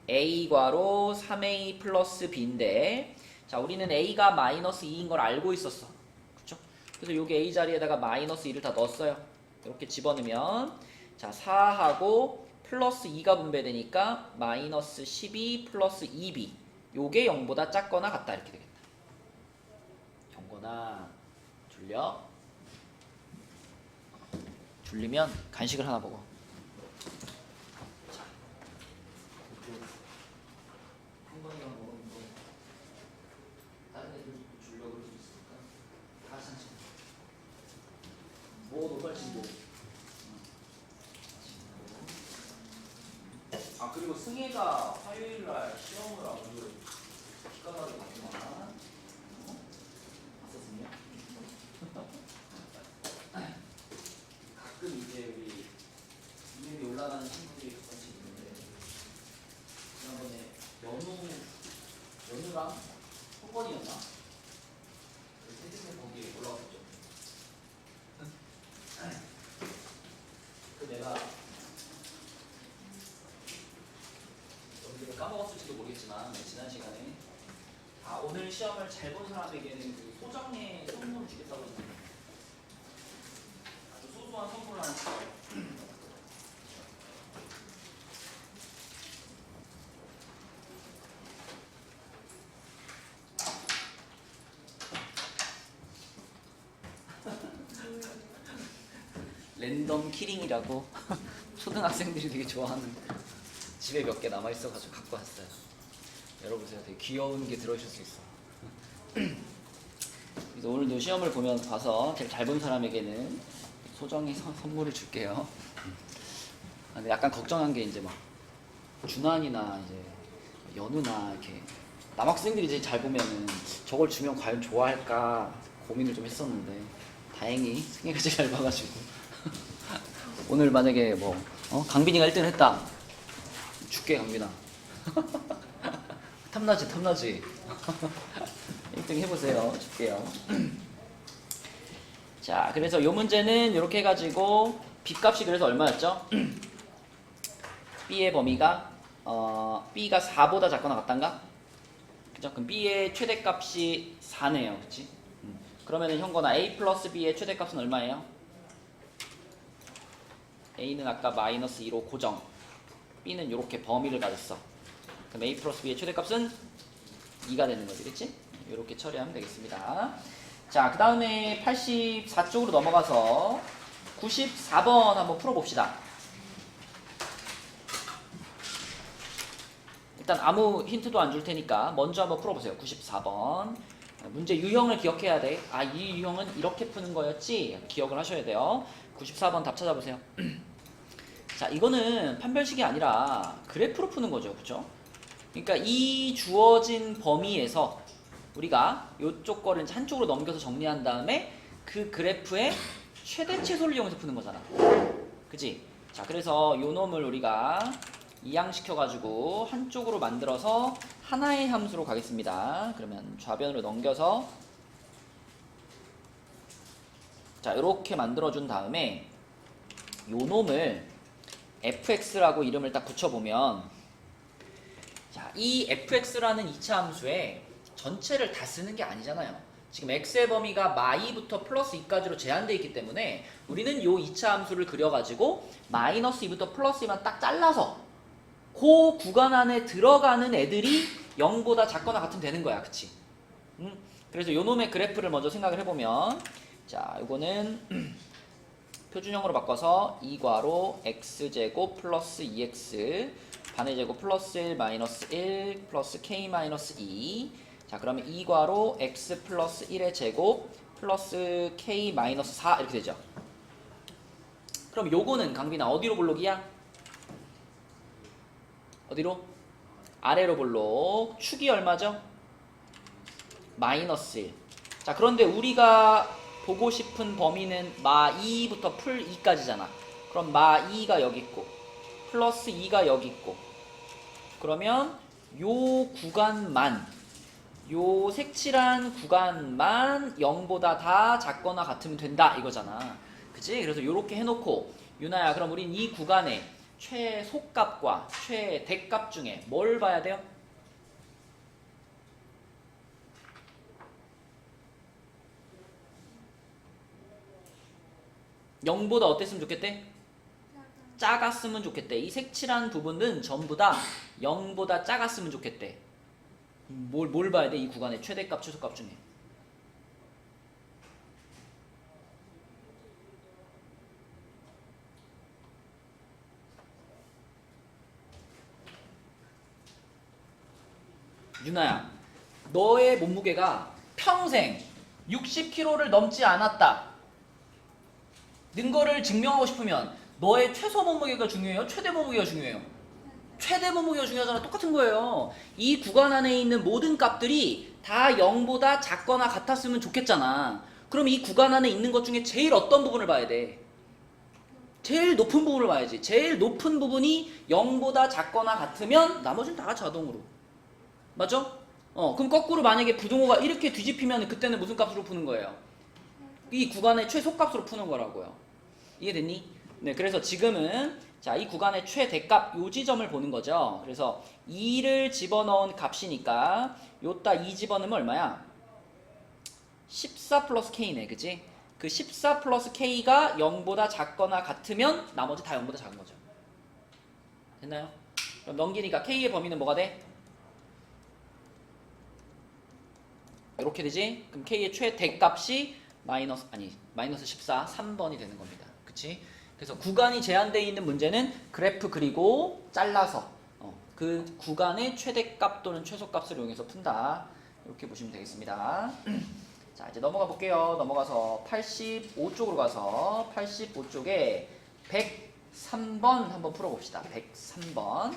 A 괄호 3A 플러스 B인데, 자, 우리는 A가 마이너스 2인 걸 알고 있었어. 그쵸? 그래서 여기 A 자리에다가 마이너스 2를 다 넣었어요. 이렇게 집어넣으면, 자, 4하고 플러스 2가 분배되니까 마이너스 12 플러스 2B. 요게 0보다 작거나 같다. 이렇게 되겠다. 경거나 졸려? 졸리면 간식을 하나 먹어. 자, 한 번이랑 먹으면 뭐 다른 애들도 졸려 그럴 수 있으니까 다 산책. 뭐 노발치 뭐. 아, 그리고 승혜가 화요일날 시험을 아주 기가 막히게 봤구만. 봤었으냐? 가끔 이제 우리 이름이 올라가는 친구들이 가끔씩 있는데, 지난번에 연우랑 호건이었나? 그 세진이 거기에 올라왔었죠. 그 내가 여기를 까먹었을지도 모르겠지만 지난 시간에 오늘 시험을 잘 본 사람에게는 그 소정의 선물을 주겠다고 했는데 아주 소소한 선물을 하나 주세요. 랜덤 키링이라고 초등학생들이 되게 좋아하는, 집에 몇 개 남아있어가지고 갖고 왔어요. 열어보세요. 되게 귀여운 게 들어있을 수 있어. 그래서 오늘도 시험을 봐서 제일 잘 본 사람에게는 소정의 선물을 줄게요. 근데 약간 걱정한 게 이제 막 준환이나 이제 연우나 이렇게 남학생들이 제일 잘 보면은 저걸 주면 과연 좋아할까 고민을 좀 했었는데, 다행히 승희가 제일 잘 봐가지고 오늘 만약에 뭐 강빈이가 1등 했다, 줄게 강빈아. 탐나지 1등 해보세요. 줄게요. 자, 그래서 요 문제는 이렇게 해가지고 B값이 그래서 얼마였죠? B의 범위가 B가 4보다 작거나 같단가? 그죠? 그럼 B의 최대값이 4네요. 그치? 그러면은 형거나 A 플러스 B의 최대값은 얼마예요? A는 아까 마이너스 2로 고정, B는 이렇게 범위를 가졌어. 그럼 A 플러스 B의 최대값은 2가 되는 거지. 그치? 이렇게 처리하면 되겠습니다. 자, 그 다음에 84쪽으로 넘어가서 94번 한번 풀어봅시다. 일단 아무 힌트도 안 줄 테니까 먼저 한번 풀어보세요. 94번. 문제 유형을 기억해야 돼. 이 유형은 이렇게 푸는 거였지? 기억을 하셔야 돼요. 94번 답 찾아보세요. 자, 이거는 판별식이 아니라 그래프로 푸는 거죠. 그쵸? 그러니까 이 주어진 범위에서 우리가 이쪽 거를 이제 한쪽으로 넘겨서 정리한 다음에 그 그래프의 최대치소를 이용해서 푸는 거잖아. 그치? 자, 그래서 요 놈을 우리가 이항시켜가지고 한쪽으로 만들어서 하나의 함수로 가겠습니다. 그러면 좌변으로 넘겨서 자, 이렇게 만들어준 다음에 요 놈을 fx라고 이름을 딱 붙여보면, 자, 이 fx라는 2차 함수에 전체를 다 쓰는 게 아니잖아요. 지금 x의 범위가 마이부터 플러스 2까지로 제한되어 있기 때문에 우리는 요 2차 함수를 그려가지고 마이너스 2부터 플러스 2만 딱 잘라서 그 구간 안에 들어가는 애들이 0보다 작거나 같으면 되는 거야. 그치? 그래서 요 놈의 그래프를 먼저 생각을 해보면, 자, 이거는 표준형으로 바꿔서 2괄호 x제곱 플러스 2x 반의 제곱 플러스 1 마이너스 1 플러스 k 마이너스 2. 자, 그러면 2괄호 x 플러스 1의 제곱 플러스 k 마이너스 4 이렇게 되죠. 그럼 요거는 강빈아 어디로 볼록이야? 어디로? 아래로 볼록. 축이 얼마죠? 마이너스 1. 자, 그런데 우리가 보고 싶은 범위는 마 2부터 풀 2까지잖아. 그럼 마 2가 여기 있고 플러스 2가 여기 있고, 그러면 요 구간만, 요 색칠한 구간만 0보다 다 작거나 같으면 된다 이거잖아. 그치? 그래서 요렇게 해놓고, 유나야 그럼 우린 이 구간의 최소값과 최대값 중에 뭘 봐야 돼요? 0보다 어땠으면 좋겠대? 작았으면 좋겠대. 이 색칠한 부분은 전부 다 0보다 작았으면 좋겠대. 뭘 봐야 돼? 이 구간의 최대값, 최소값 중에. 유나야, 너의 몸무게가 평생 60kg를 넘지 않았다 는 거를 증명하고 싶으면 너의 최소 몸무게가 중요해요? 최대 몸무게가 중요해요? 최대 몸무게가 중요하잖아. 똑같은 거예요. 이 구간 안에 있는 모든 값들이 다 0보다 작거나 같았으면 좋겠잖아. 그럼 이 구간 안에 있는 것 중에 제일 어떤 부분을 봐야 돼? 제일 높은 부분을 봐야지. 제일 높은 부분이 0보다 작거나 같으면 나머지는 다 자동으로. 맞죠? 그럼 거꾸로 만약에 부등호가 이렇게 뒤집히면 그때는 무슨 값으로 푸는 거예요? 이 구간의 최소값으로 푸는 거라고요. 이해됐니? 네, 그래서 지금은 자, 이 구간의 최대값 요 지점을 보는 거죠. 그래서 2를 집어넣은 값이니까 요따 2 집어넣으면 얼마야? 14 플러스 K네, 그치? 그 14 플러스 K가 0보다 작거나 같으면 나머지 다 0보다 작은 거죠. 됐나요? 그럼 넘기니까 K의 범위는 뭐가 돼? 이렇게 되지? 그럼 K의 최대값이 마이너스 14, 3번이 되는 겁니다. 그치? 그래서 구간이 제한되어 있는 문제는 그래프 그리고 잘라서 그 구간의 최대값 또는 최소값을 이용해서 푼다. 이렇게 보시면 되겠습니다. 자, 이제 넘어가 볼게요. 넘어가서 85쪽으로 가서 85쪽에 103번 한번 풀어봅시다. 103번.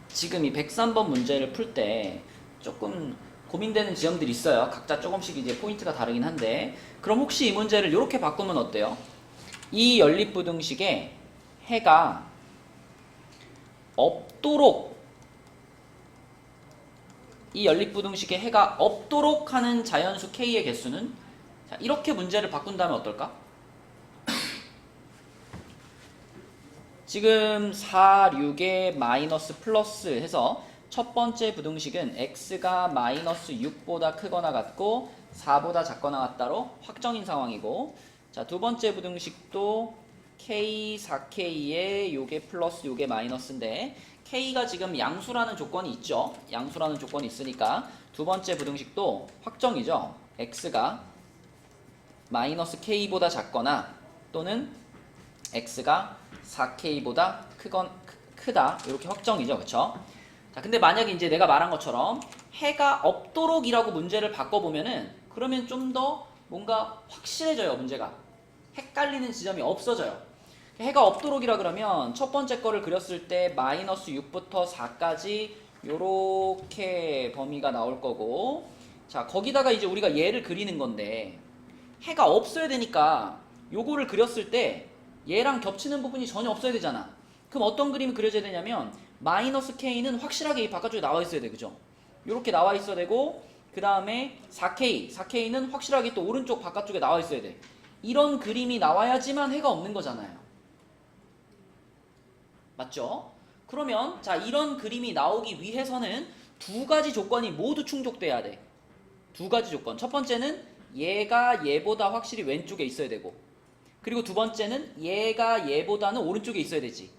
지금 이 103번 문제를 풀 때 조금 고민되는 지점들이 있어요. 각자 조금씩 이제 포인트가 다르긴 한데, 그럼 혹시 이 문제를 이렇게 바꾸면 어때요? 이 연립부등식에 해가 없도록, 이 연립부등식에 해가 없도록 하는 자연수 K의 개수는, 자, 이렇게 문제를 바꾼다면 어떨까? 지금 4, 6에 마이너스 플러스 해서 첫 번째 부등식은 x가 마이너스 6보다 크거나 같고 4보다 작거나 같다로 확정인 상황이고, 자, 두 번째 부등식도 k 4k에 요게 플러스 요게 마이너스인데 k가 지금 양수라는 조건이 있죠. 양수라는 조건이 있으니까 두 번째 부등식도 확정이죠. x가 마이너스 k보다 작거나 또는 x가 4k보다 크다 이렇게 확정이죠. 그쵸? 자, 근데 만약에 이제 내가 말한 것처럼 해가 없도록이라고 문제를 바꿔보면은 그러면 좀 더 뭔가 확실해져요. 문제가 헷갈리는 지점이 없어져요. 해가 없도록이라 그러면 첫 번째 거를 그렸을 때 마이너스 6부터 4까지 요렇게 범위가 나올 거고, 자, 거기다가 이제 우리가 얘를 그리는 건데 해가 없어야 되니까 요거를 그렸을 때 얘랑 겹치는 부분이 전혀 없어야 되잖아. 그럼 어떤 그림이 그려져야 되냐면 마이너스 K는 확실하게 이 바깥쪽에 나와 있어야 돼. 그죠? 요렇게 나와 있어야 되고, 그 다음에 4K는 확실하게 또 오른쪽 바깥쪽에 나와 있어야 돼. 이런 그림이 나와야지만 해가 없는 거잖아요. 맞죠? 그러면 자, 이런 그림이 나오기 위해서는 두 가지 조건이 모두 충족돼야 돼. 두 가지 조건. 첫 번째는 얘가 얘보다 확실히 왼쪽에 있어야 되고, 그리고 두 번째는 얘가 얘보다는 오른쪽에 있어야 되지.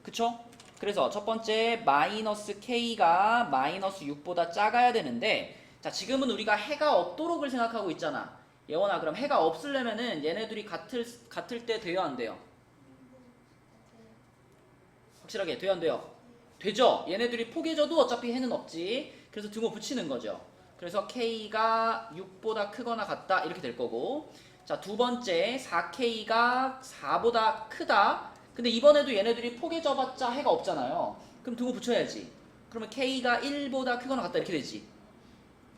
그쵸? 그래서 첫 번째 마이너스 K가 마이너스 6보다 작아야 되는데, 자, 지금은 우리가 해가 없도록을 생각하고 있잖아. 예원아, 그럼 해가 없으려면은 얘네들이 같을 때 돼요, 안 돼요? 확실하게 돼요, 안 돼요? 되죠? 얘네들이 포개져도 어차피 해는 없지. 그래서 등호 붙이는 거죠. 그래서 K가 6보다 크거나 같다 이렇게 될 거고, 자, 두 번째 4K가 4보다 크다. 근데 이번에도 얘네들이 포개져봤자 해가 없잖아요. 그럼 등호 붙여야지. 그러면 K가 1보다 크거나 같다 이렇게 되지.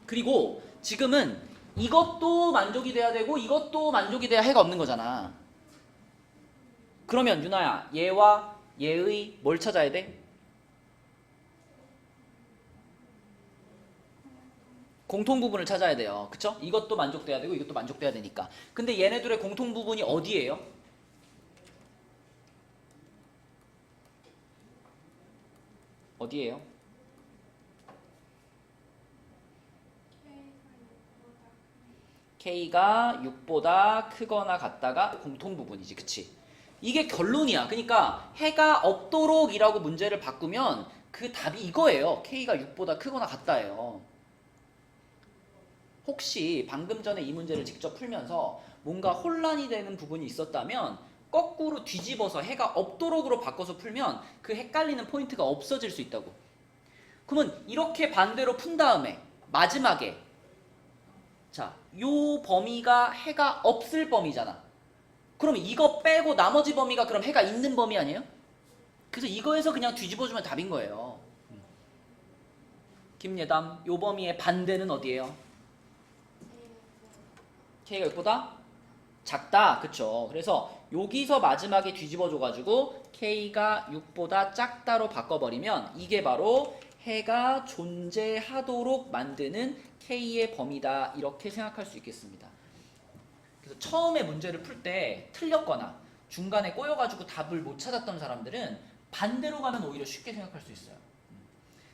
그리고 지금은 이것도 만족이 돼야 되고 이것도 만족이 돼야 해가 없는 거잖아. 그러면 유나야, 얘와 얘의 뭘 찾아야 돼? 공통 부분을 찾아야 돼요. 그쵸? 이것도 만족돼야 되고 이것도 만족돼야 되니까. 근데 얘네들의 공통 부분이 어디예요? 어디예요? K가 6보다 크거나 같다가 공통 부분이지. 그치? 이게 결론이야. 그러니까 해가 없도록 이라고 문제를 바꾸면 그 답이 이거예요. K가 6보다 크거나 같다예요. 혹시 방금 전에 이 문제를 직접 풀면서 뭔가 혼란이 되는 부분이 있었다면 거꾸로 뒤집어서 해가 없도록으로 바꿔서 풀면 그 헷갈리는 포인트가 없어질 수 있다고. 그러면 이렇게 반대로 푼 다음에 마지막에 자, 요 범위가 해가 없을 범위잖아. 그럼 이거 빼고 나머지 범위가 그럼 해가 있는 범위 아니에요? 그래서 이거에서 그냥 뒤집어주면 답인 거예요. 김예담, 요 범위의 반대는 어디예요? K가 6보다 작다. 그쵸? 그래서 여기서 마지막에 뒤집어줘가지고 K가 6보다 작다로 바꿔버리면 이게 바로 해가 존재하도록 만드는 K의 범위다. 이렇게 생각할 수 있겠습니다. 그래서 처음에 문제를 풀 때 틀렸거나 중간에 꼬여가지고 답을 못 찾았던 사람들은 반대로 가면 오히려 쉽게 생각할 수 있어요.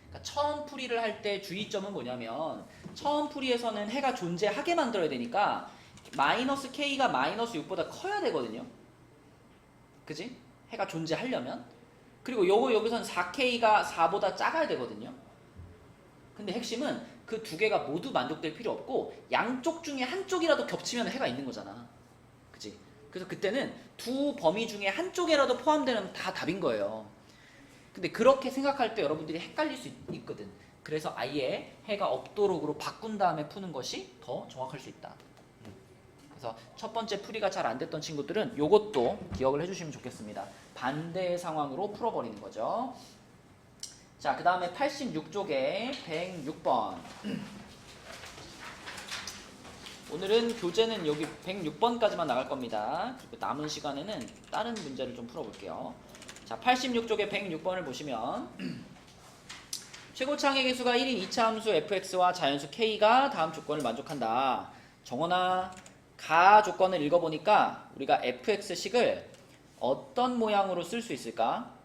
그러니까 처음 풀이를 할 때 주의점은 뭐냐면 처음 풀이에서는 해가 존재하게 만들어야 되니까 마이너스 K가 마이너스 6보다 커야 되거든요. 그지? 해가 존재하려면. 그리고 여기서는 4K가 4보다 작아야 되거든요. 근데 핵심은 그 두 개가 모두 만족될 필요 없고 양쪽 중에 한쪽이라도 겹치면 해가 있는 거잖아. 그지? 그래서 그때는 두 범위 중에 한쪽에라도 포함되면 다 답인 거예요. 근데 그렇게 생각할 때 여러분들이 헷갈릴 수 있거든. 그래서 아예 해가 없도록으로 바꾼 다음에 푸는 것이 더 정확할 수 있다. 그래서 첫 번째 풀이가 잘 안 됐던 친구들은 이것도 기억을 해주시면 좋겠습니다. 반대의 상황으로 풀어버리는 거죠. 자, 그 다음에 86쪽에 106번. 오늘은 교재는 여기 106번까지만 나갈 겁니다. 그리고 남은 시간에는 다른 문제를 좀 풀어볼게요. 자, 86쪽에 106번을 보시면 최고차항의 개수가 1인 2차 함수 fx와 자연수 k가 다음 조건을 만족한다. 정원아, 가 조건을 읽어보니까 우리가 fx식을 어떤 모양으로 쓸 수 있을까?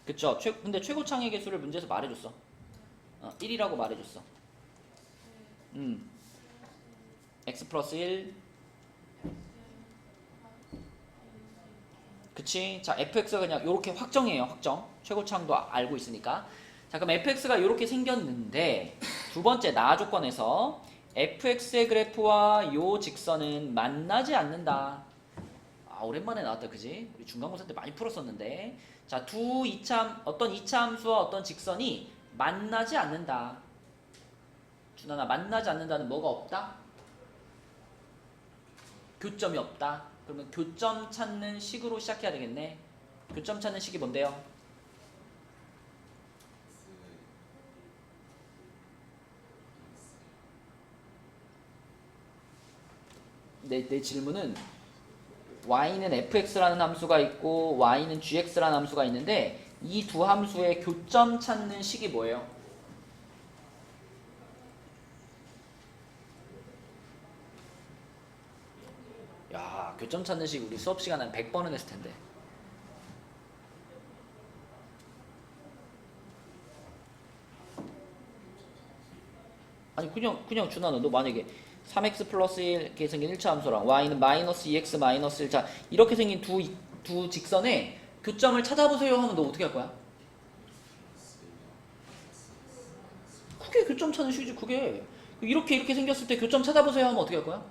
그쵸? 근데 최고차항의 개수를 문제에서 말해줬어. 1이라고 말해줬어. x 플러스 1. 그치? 자, fx가 그냥 이렇게 확정이에요. 확정. 최고차항도 알고 있으니까. 자, 그럼 fx가 이렇게 생겼는데 두 번째 나 조건에서 fx의 그래프와 요 직선은 만나지 않는다. 아, 오랜만에 나왔다. 그지? 우리 중간고사 때 많이 풀었었는데. 자, 어떤 2차 함수와 어떤 직선이 만나지 않는다. 준하나, 만나지 않는다는 뭐가 없다? 교점이 없다. 그러면 교점 찾는 식으로 시작해야 되겠네. 교점 찾는 식이 뭔데요? 내 질문은 y는 fx라는 함수가 있고 y는 gx라는 함수가 있는데 이 두 함수의 교점 찾는 식이 뭐예요? 야, 교점 찾는 식 우리 수업 시간에 한 100번은 했을 텐데. 아니 그냥 준아, 너 만약에 3x 플러스 1 이렇게 생긴 1차 함수랑 y는 마이너스 2x 마이너스 1, 자 이렇게 생긴 두 직선의 교점을 찾아보세요 하면 너 어떻게 할 거야? 그게 교점 찾는 식이지. 그게 이렇게 생겼을 때 교점 찾아보세요 하면 어떻게 할 거야?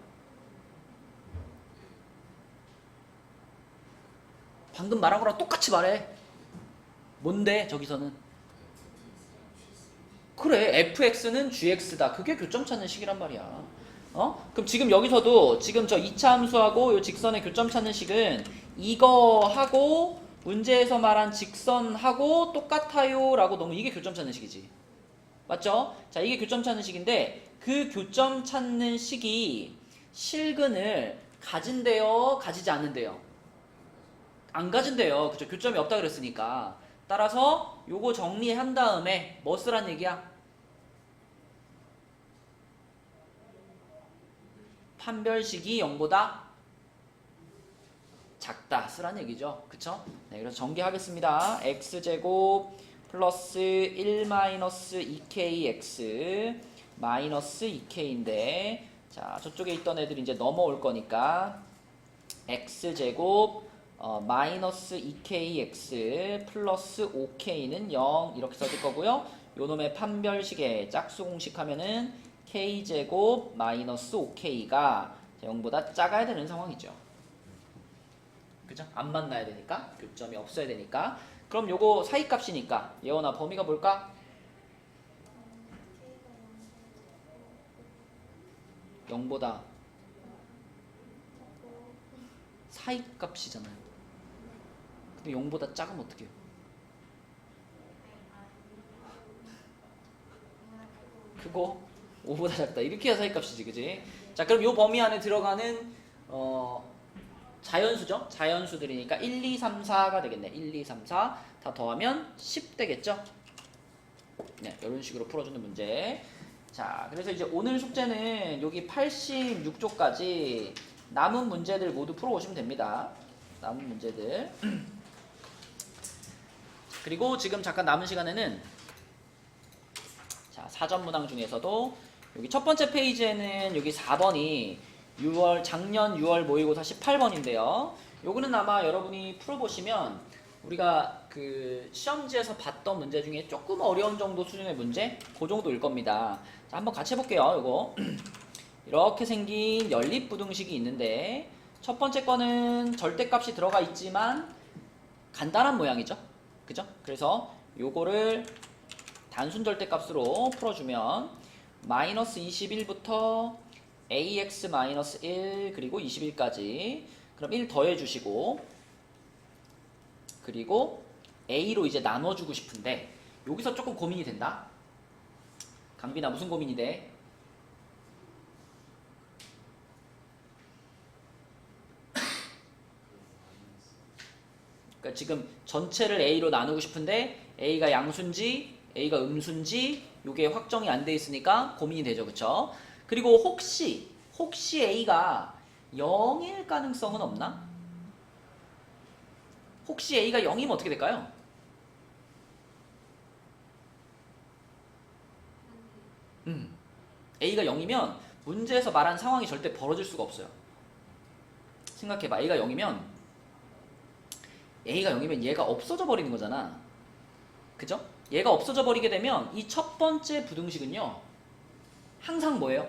방금 말한 거랑 똑같이 말해. 뭔데 저기서는? 그래, fx는 gx다. 그게 교점 찾는 식이란 말이야. 그럼 지금 여기서도 지금 저 2차 함수하고 요 직선의 교점 찾는 식은 이거 하고 문제에서 말한 직선하고 똑같아요 라고 너무 이게 교점 찾는 식이지. 맞죠? 자, 이게 교점 찾는 식인데 그 교점 찾는 식이 실근을 가진대요, 가지지 않는데요? 안 가진대요. 그죠? 교점이 없다 그랬으니까. 따라서 요거 정리한 다음에 뭐 쓰란 얘기야? 판별식이 0보다 작다 쓰란 얘기죠. 그쵸? 네, 그래서 전개하겠습니다. x제곱 플러스 1 마이너스 2kx 마이너스 2k인데 자, 저쪽에 있던 애들이 이제 넘어올 거니까 x제곱 마이너스 2kx 플러스 5k는 0 이렇게 써줄 거고요. 요놈의 판별식에 짝수 공식하면은 k제곱 마이너스 5k가 0보다 작아야 되는 상황이죠. 그죠? 안 만나야 되니까 교점이 없어야 되니까. 그럼 요거 사이값이니까 예원아 범위가 뭘까? 0보다 사이값이잖아요. 근데 0보다 작으면 어떡해요? 크고 5보다 작다. 이렇게 해야 사이값이지, 그지? 자, 그럼 요 범위 안에 들어가는 자연수죠? 자연수들이니까 1, 2, 3, 4가 되겠네. 1, 2, 3, 4 다 더하면 10 되겠죠? 네, 이런 식으로 풀어주는 문제. 자, 그래서 이제 오늘 숙제는 여기 86쪽까지 남은 문제들 모두 풀어오시면 됩니다. 남은 문제들. 그리고 지금 잠깐 남은 시간에는 자, 사전 문항 중에서도 여기 첫 번째 페이지에는 여기 4번이 작년 6월 모의고사 18번인데요. 요거는 아마 여러분이 풀어보시면 우리가 그 시험지에서 봤던 문제 중에 조금 어려운 정도 수준의 문제? 그 정도일 겁니다. 자, 한번 같이 해볼게요. 요거 이렇게 생긴 연립부등식이 있는데 첫 번째 거는 절대값이 들어가 있지만 간단한 모양이죠. 그죠? 그래서 요거를 단순 절대값으로 풀어주면 마이너스 21부터 ax 마이너스 1 그리고 21까지 그럼 1 더해주시고 그리고 a로 이제 나눠주고 싶은데 여기서 조금 고민이 된다. 강빈아 무슨 고민이 돼? 그러니까 지금 전체를 a로 나누고 싶은데 a가 양수인지 a가 음수인지 이게 확정이 안 돼 있으니까 고민이 되죠. 그쵸? 그리고 혹시 a가 0일 가능성은 없나? 혹시 a가 0이면 어떻게 될까요? a가 0이면 문제에서 말한 상황이 절대 벌어질 수가 없어요. 생각해봐. a가 0이면 얘가 없어져 버리는 거잖아. 그죠? 얘가 없어져 버리게 되면 이 첫 번째 부등식은요 항상 뭐예요?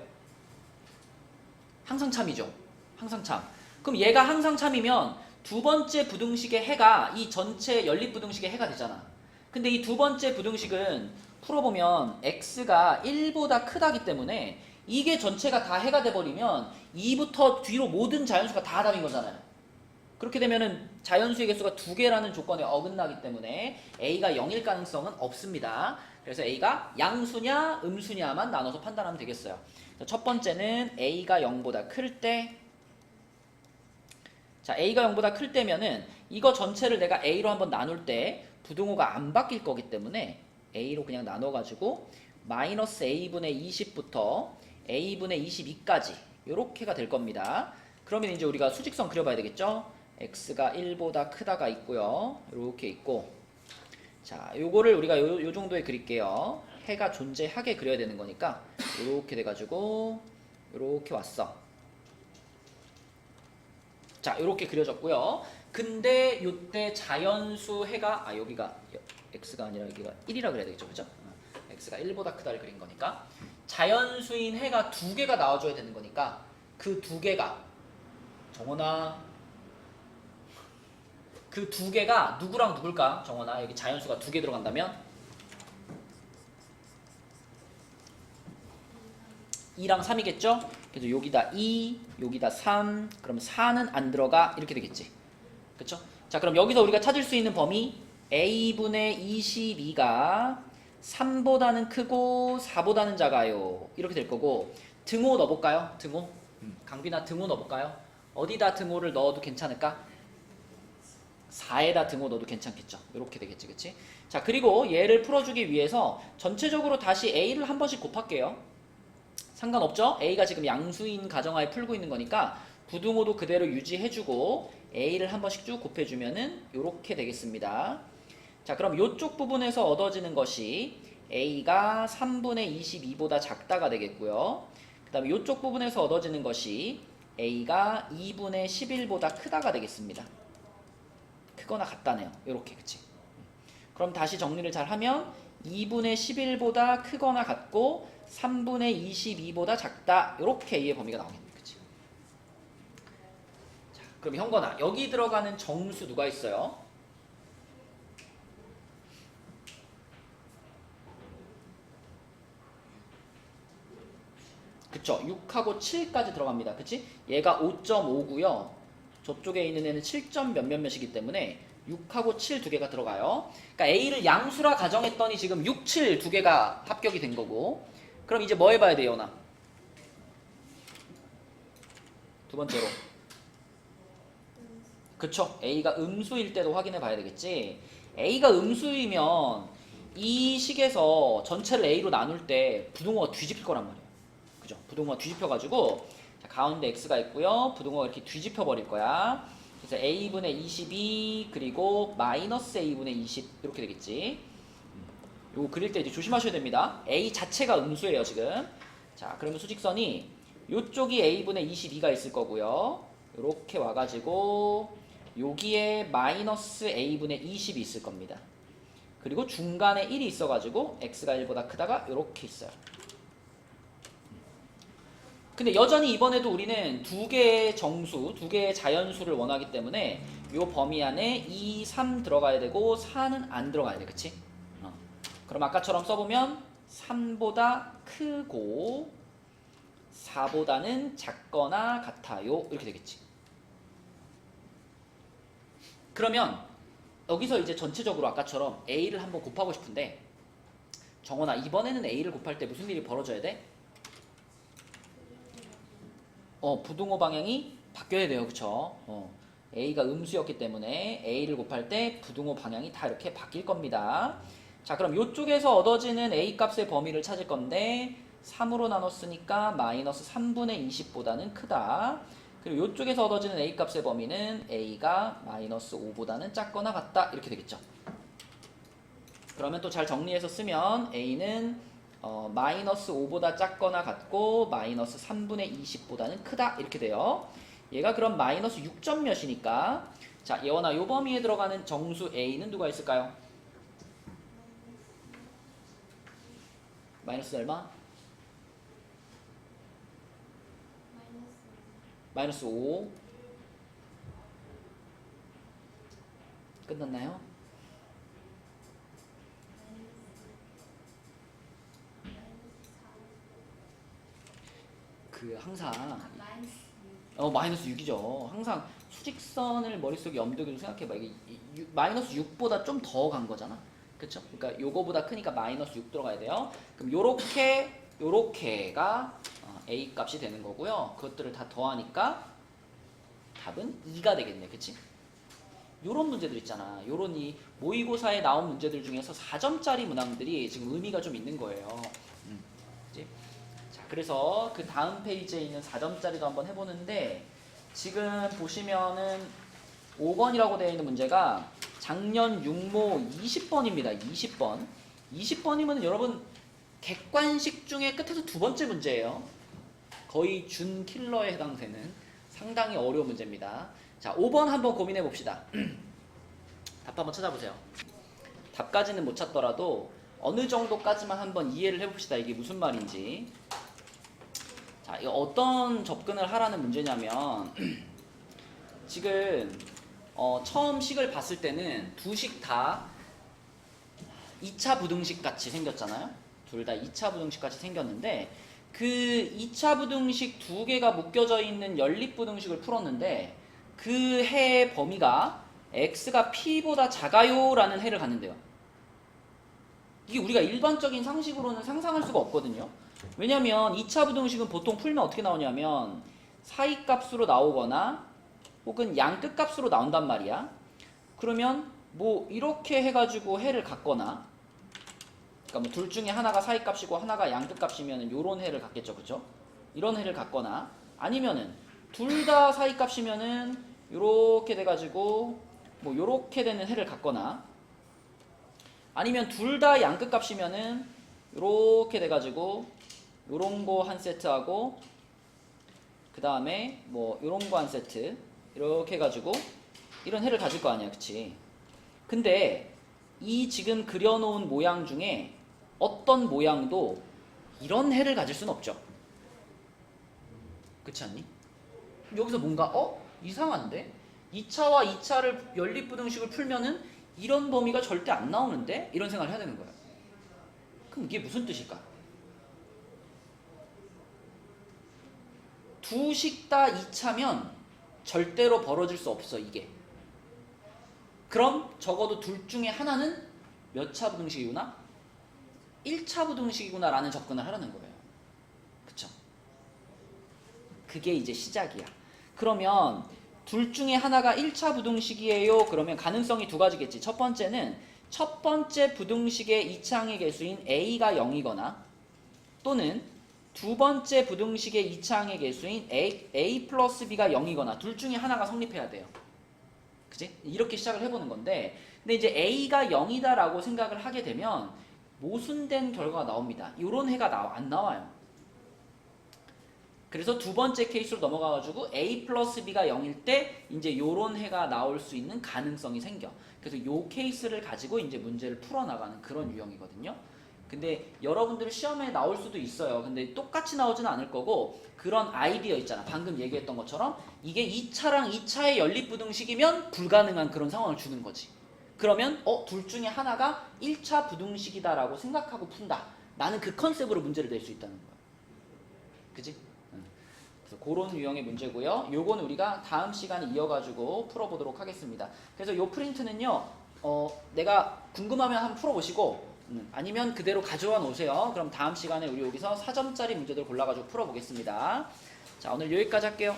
항상 참이죠. 항상 참. 그럼 얘가 항상 참이면 두 번째 부등식의 해가 이 전체 연립부등식의 해가 되잖아. 근데 이 두 번째 부등식은 풀어보면 x가 1보다 크다기 때문에 이게 전체가 다 해가 돼버리면 2부터 뒤로 모든 자연수가 다 답인 거잖아요. 그렇게 되면은 자연수의 개수가 2개라는 조건에 어긋나기 때문에 a가 0일 가능성은 없습니다. 그래서 a가 양수냐 음수냐만 나눠서 판단하면 되겠어요. 첫 번째는 a가 0보다 클 때, 자 a가 0보다 클 때면은 이거 전체를 내가 a로 한번 나눌 때 부등호가 안 바뀔 거기 때문에 a로 그냥 나눠가지고 마이너스 a분의 20부터 a분의 22까지 요렇게가 될 겁니다. 그러면 이제 우리가 수직선 그려봐야 되겠죠? x가 1보다 크다가 있고요. 이렇게 있고, 자 요거를 우리가 요 정도에 그릴게요. 해가 존재하게 그려야 되는 거니까 이렇게 돼가지고 이렇게 왔어. 자 이렇게 그려졌고요. 근데 요때 자연수 해가 여기가 x가 아니라 여기가 1이라 그래야 되겠죠, 그죠? x가 1보다 크다를 그린 거니까 자연수인 해가 2개가 나와줘야 되는 거니까 그 2개가 정원아 그 두 개가 누구랑 누굴까? 정원아, 여기 자연수가 두 개 들어간다면 2랑 3이겠죠? 그래서 여기다 2, 여기다 3, 그럼 4는 안 들어가 이렇게 되겠지. 그쵸? 자, 그럼 여기서 우리가 찾을 수 있는 범위 a분의 22가 3보다는 크고 4보다는 작아요. 이렇게 될 거고 등호 넣어볼까요? 등호? 강빈아 등호 넣어볼까요? 어디다 등호를 넣어도 괜찮을까? 4에다 등호 넣어도 괜찮겠죠. 이렇게 되겠지, 그치? 자, 그리고 얘를 풀어주기 위해서 전체적으로 다시 a를 한 번씩 곱할게요. 상관없죠? a가 지금 양수인 가정하에 풀고 있는 거니까 부등호도 그대로 유지해주고 a를 한 번씩 쭉 곱해주면은 이렇게 되겠습니다. 자, 그럼 이쪽 부분에서 얻어지는 것이 a가 3분의 22보다 작다가 되겠고요. 그 다음에 이쪽 부분에서 얻어지는 것이 a가 2분의 11보다 크다가 되겠습니다. 크거나 같다네요. 이렇게, 그치? 그럼 다시 정리를 잘 하면 2분의 11보다 크거나 같고 3분의 22보다 작다. 이렇게 a의 범위가 나오겠네. 그치? 자, 그럼 형건아, 여기 들어가는 정수 누가 있어요? 그쵸? 6하고 7까지 들어갑니다. 그치? 얘가 5.5고요. 저쪽에 있는 애는 7점 몇몇몇이기 때문에 6하고 7 두 개가 들어가요. 그러니까 A를 양수라 가정했더니 지금 6, 7 두 개가 합격이 된 거고. 그럼 이제 뭐 해봐야 돼요, 나? 두 번째로. 그쵸? A가 음수일 때도 확인해 봐야 되겠지? A가 음수이면 이 식에서 전체를 A로 나눌 때 부등호가 뒤집힐 거란 말이에요. 그죠? 부등호가 뒤집혀가지고 자, 가운데 X가 있고요. 부등호가 이렇게 뒤집혀 버릴 거야. 그래서 A분의 22 그리고 마이너스 A분의 20 이렇게 되겠지. 요거 그릴 때 이제 조심하셔야 됩니다. A 자체가 음수예요, 지금. 자, 그러면 수직선이 요쪽이 A분의 22가 있을 거고요. 요렇게 와가지고 여기에 마이너스 A분의 20이 있을 겁니다. 그리고 중간에 1이 있어가지고 X가 1보다 크다가 요렇게 있어요. 근데 여전히 이번에도 우리는 두 개의 정수, 두 개의 자연수를 원하기 때문에 요 범위 안에 2, 3 들어가야 되고 4는 안 들어가야 돼. 그치? 그럼 아까처럼 써보면 3보다 크고 4보다는 작거나 같아요. 이렇게 되겠지. 그러면 여기서 이제 전체적으로 아까처럼 A를 한번 곱하고 싶은데 정원아, 이번에는 A를 곱할 때 무슨 일이 벌어져야 돼? 부등호 방향이 바뀌어야 돼요. 그쵸? A가 음수였기 때문에 A를 곱할 때 부등호 방향이 다 이렇게 바뀔 겁니다. 자, 그럼 이쪽에서 얻어지는 A 값의 범위를 찾을 건데 3으로 나눴으니까 마이너스 3분의 20보다는 크다. 그리고 이쪽에서 얻어지는 A 값의 범위는 A가 마이너스 5보다는 작거나 같다. 이렇게 되겠죠. 그러면 또 잘 정리해서 쓰면 A는 마이너스 5보다 작거나 같고 마이너스 3분의 20보다는 크다. 이렇게 돼요. 얘가 그럼 마이너스 6점 몇이니까 자, 예원아, 요 범위에 들어가는 정수 A는 누가 있을까요? 마이너스 얼마? 마이너스 5. 끝났나요? 항상 마이너스 6이죠. 항상 수직선을 머릿속에 염두에 생각해봐. 이게 마이너스 6보다 좀 더 간 거잖아. 그쵸? 그러니까 요거보다 크니까 마이너스 6 들어가야 돼요. 그럼 요렇게가 A 값이 되는 거고요. 그것들을 다 더하니까 답은 2가 되겠네. 그치? 요런 문제들 있잖아. 요런 이 모의고사에 나온 문제들 중에서 4점짜리 문항들이 지금 의미가 좀 있는 거예요. 그치? 자, 그래서 그 다음 페이지에 있는 4점짜리도 한번 해보는데 지금 보시면은 5번이라고 되어 있는 문제가 작년 6모 20번입니다. 20번. 20번이면 여러분 객관식 중에 끝에서 두 번째 문제예요. 거의 준 킬러에 해당되는 상당히 어려운 문제입니다. 자, 5번 한번 고민해 봅시다. 답 한번 찾아보세요. 답까지는 못 찾더라도 어느 정도까지만 한번 이해를 해봅시다. 이게 무슨 말인지. 자, 이거 어떤 접근을 하라는 문제냐면 지금 처음 식을 봤을 때는 두 식 다 2차 부등식 같이 생겼잖아요. 둘 다 2차 부등식 같이 생겼는데 그 2차 부등식 두 개가 묶여져 있는 연립부등식을 풀었는데 그 해의 범위가 x가 p보다 작아요 라는 해를 갔는데요. 이게 우리가 일반적인 상식으로는 상상할 수가 없거든요. 왜냐면 2차 부등식은 보통 풀면 어떻게 나오냐면 사이값으로 나오거나 혹은 양끝값으로 나온단 말이야. 그러면 뭐 이렇게 해가지고 해를 갖거나, 그러니까 뭐 둘 중에 하나가 사이값이고 하나가 양끝값이면은 요런 해를 갖겠죠, 그죠? 이런 해를 갖거나, 아니면은 둘 다 사이값이면은 요렇게 돼가지고 뭐 요렇게 되는 해를 갖거나, 아니면 둘 다 양끝값이면은 요렇게 돼가지고 요런 거 한 세트하고 그 다음에 뭐 요런 거 한 세트 이렇게 해가지고 이런 해를 가질 거 아니야, 그치? 근데 이 지금 그려놓은 모양 중에 어떤 모양도 이런 해를 가질 수는 없죠. 그렇지 않니? 여기서 뭔가 이상한데? 2차와 2차를 연립부등식을 풀면은 이런 범위가 절대 안 나오는데? 이런 생각을 해야 되는 거야. 그럼 이게 무슨 뜻일까? 두 식 다 2차면 절대로 벌어질 수 없어, 이게. 그럼 적어도 둘 중에 하나는 몇 차 부등식이구나? 1차 부등식이구나 라는 접근을 하라는 거예요. 그쵸? 그게 이제 시작이야. 그러면 둘 중에 하나가 1차 부등식이에요. 그러면 가능성이 두 가지겠지. 첫 번째는 첫 번째 부등식의 이차항의 개수인 a가 0이거나 또는 두 번째 부등식의 이차항의 개수인 a 플러스 b가 0이거나 둘 중에 하나가 성립해야 돼요. 그치? 이렇게 시작을 해보는 건데, 근데 이제 a가 0이다라고 생각을 하게 되면 모순된 결과가 나옵니다. 이런 해가 안 나와요. 그래서 두 번째 케이스로 넘어가가지고 a 플러스 b가 0일 때 이제 요런 해가 나올 수 있는 가능성이 생겨. 그래서 요 케이스를 가지고 이제 문제를 풀어나가는 그런 유형이거든요. 근데 여러분들 시험에 나올 수도 있어요. 근데 똑같이 나오지는 않을 거고, 그런 아이디어 있잖아. 방금 얘기했던 것처럼 이게 2차랑 2차의 연립부등식이면 불가능한 그런 상황을 주는 거지. 그러면 둘 중에 하나가 1차 부등식이다라고 생각하고 푼다. 나는 그 컨셉으로 문제를 낼 수 있다는 거야. 그지? 그래서 그런 유형의 문제고요. 요거는 우리가 다음 시간에 이어가지고 풀어보도록 하겠습니다. 그래서 요 프린트는요, 내가 궁금하면 한번 풀어보시고, 아니면 그대로 가져와 놓으세요. 그럼 다음 시간에 우리 여기서 4점짜리 문제들 골라가지고 풀어보겠습니다. 자, 오늘 여기까지 할게요.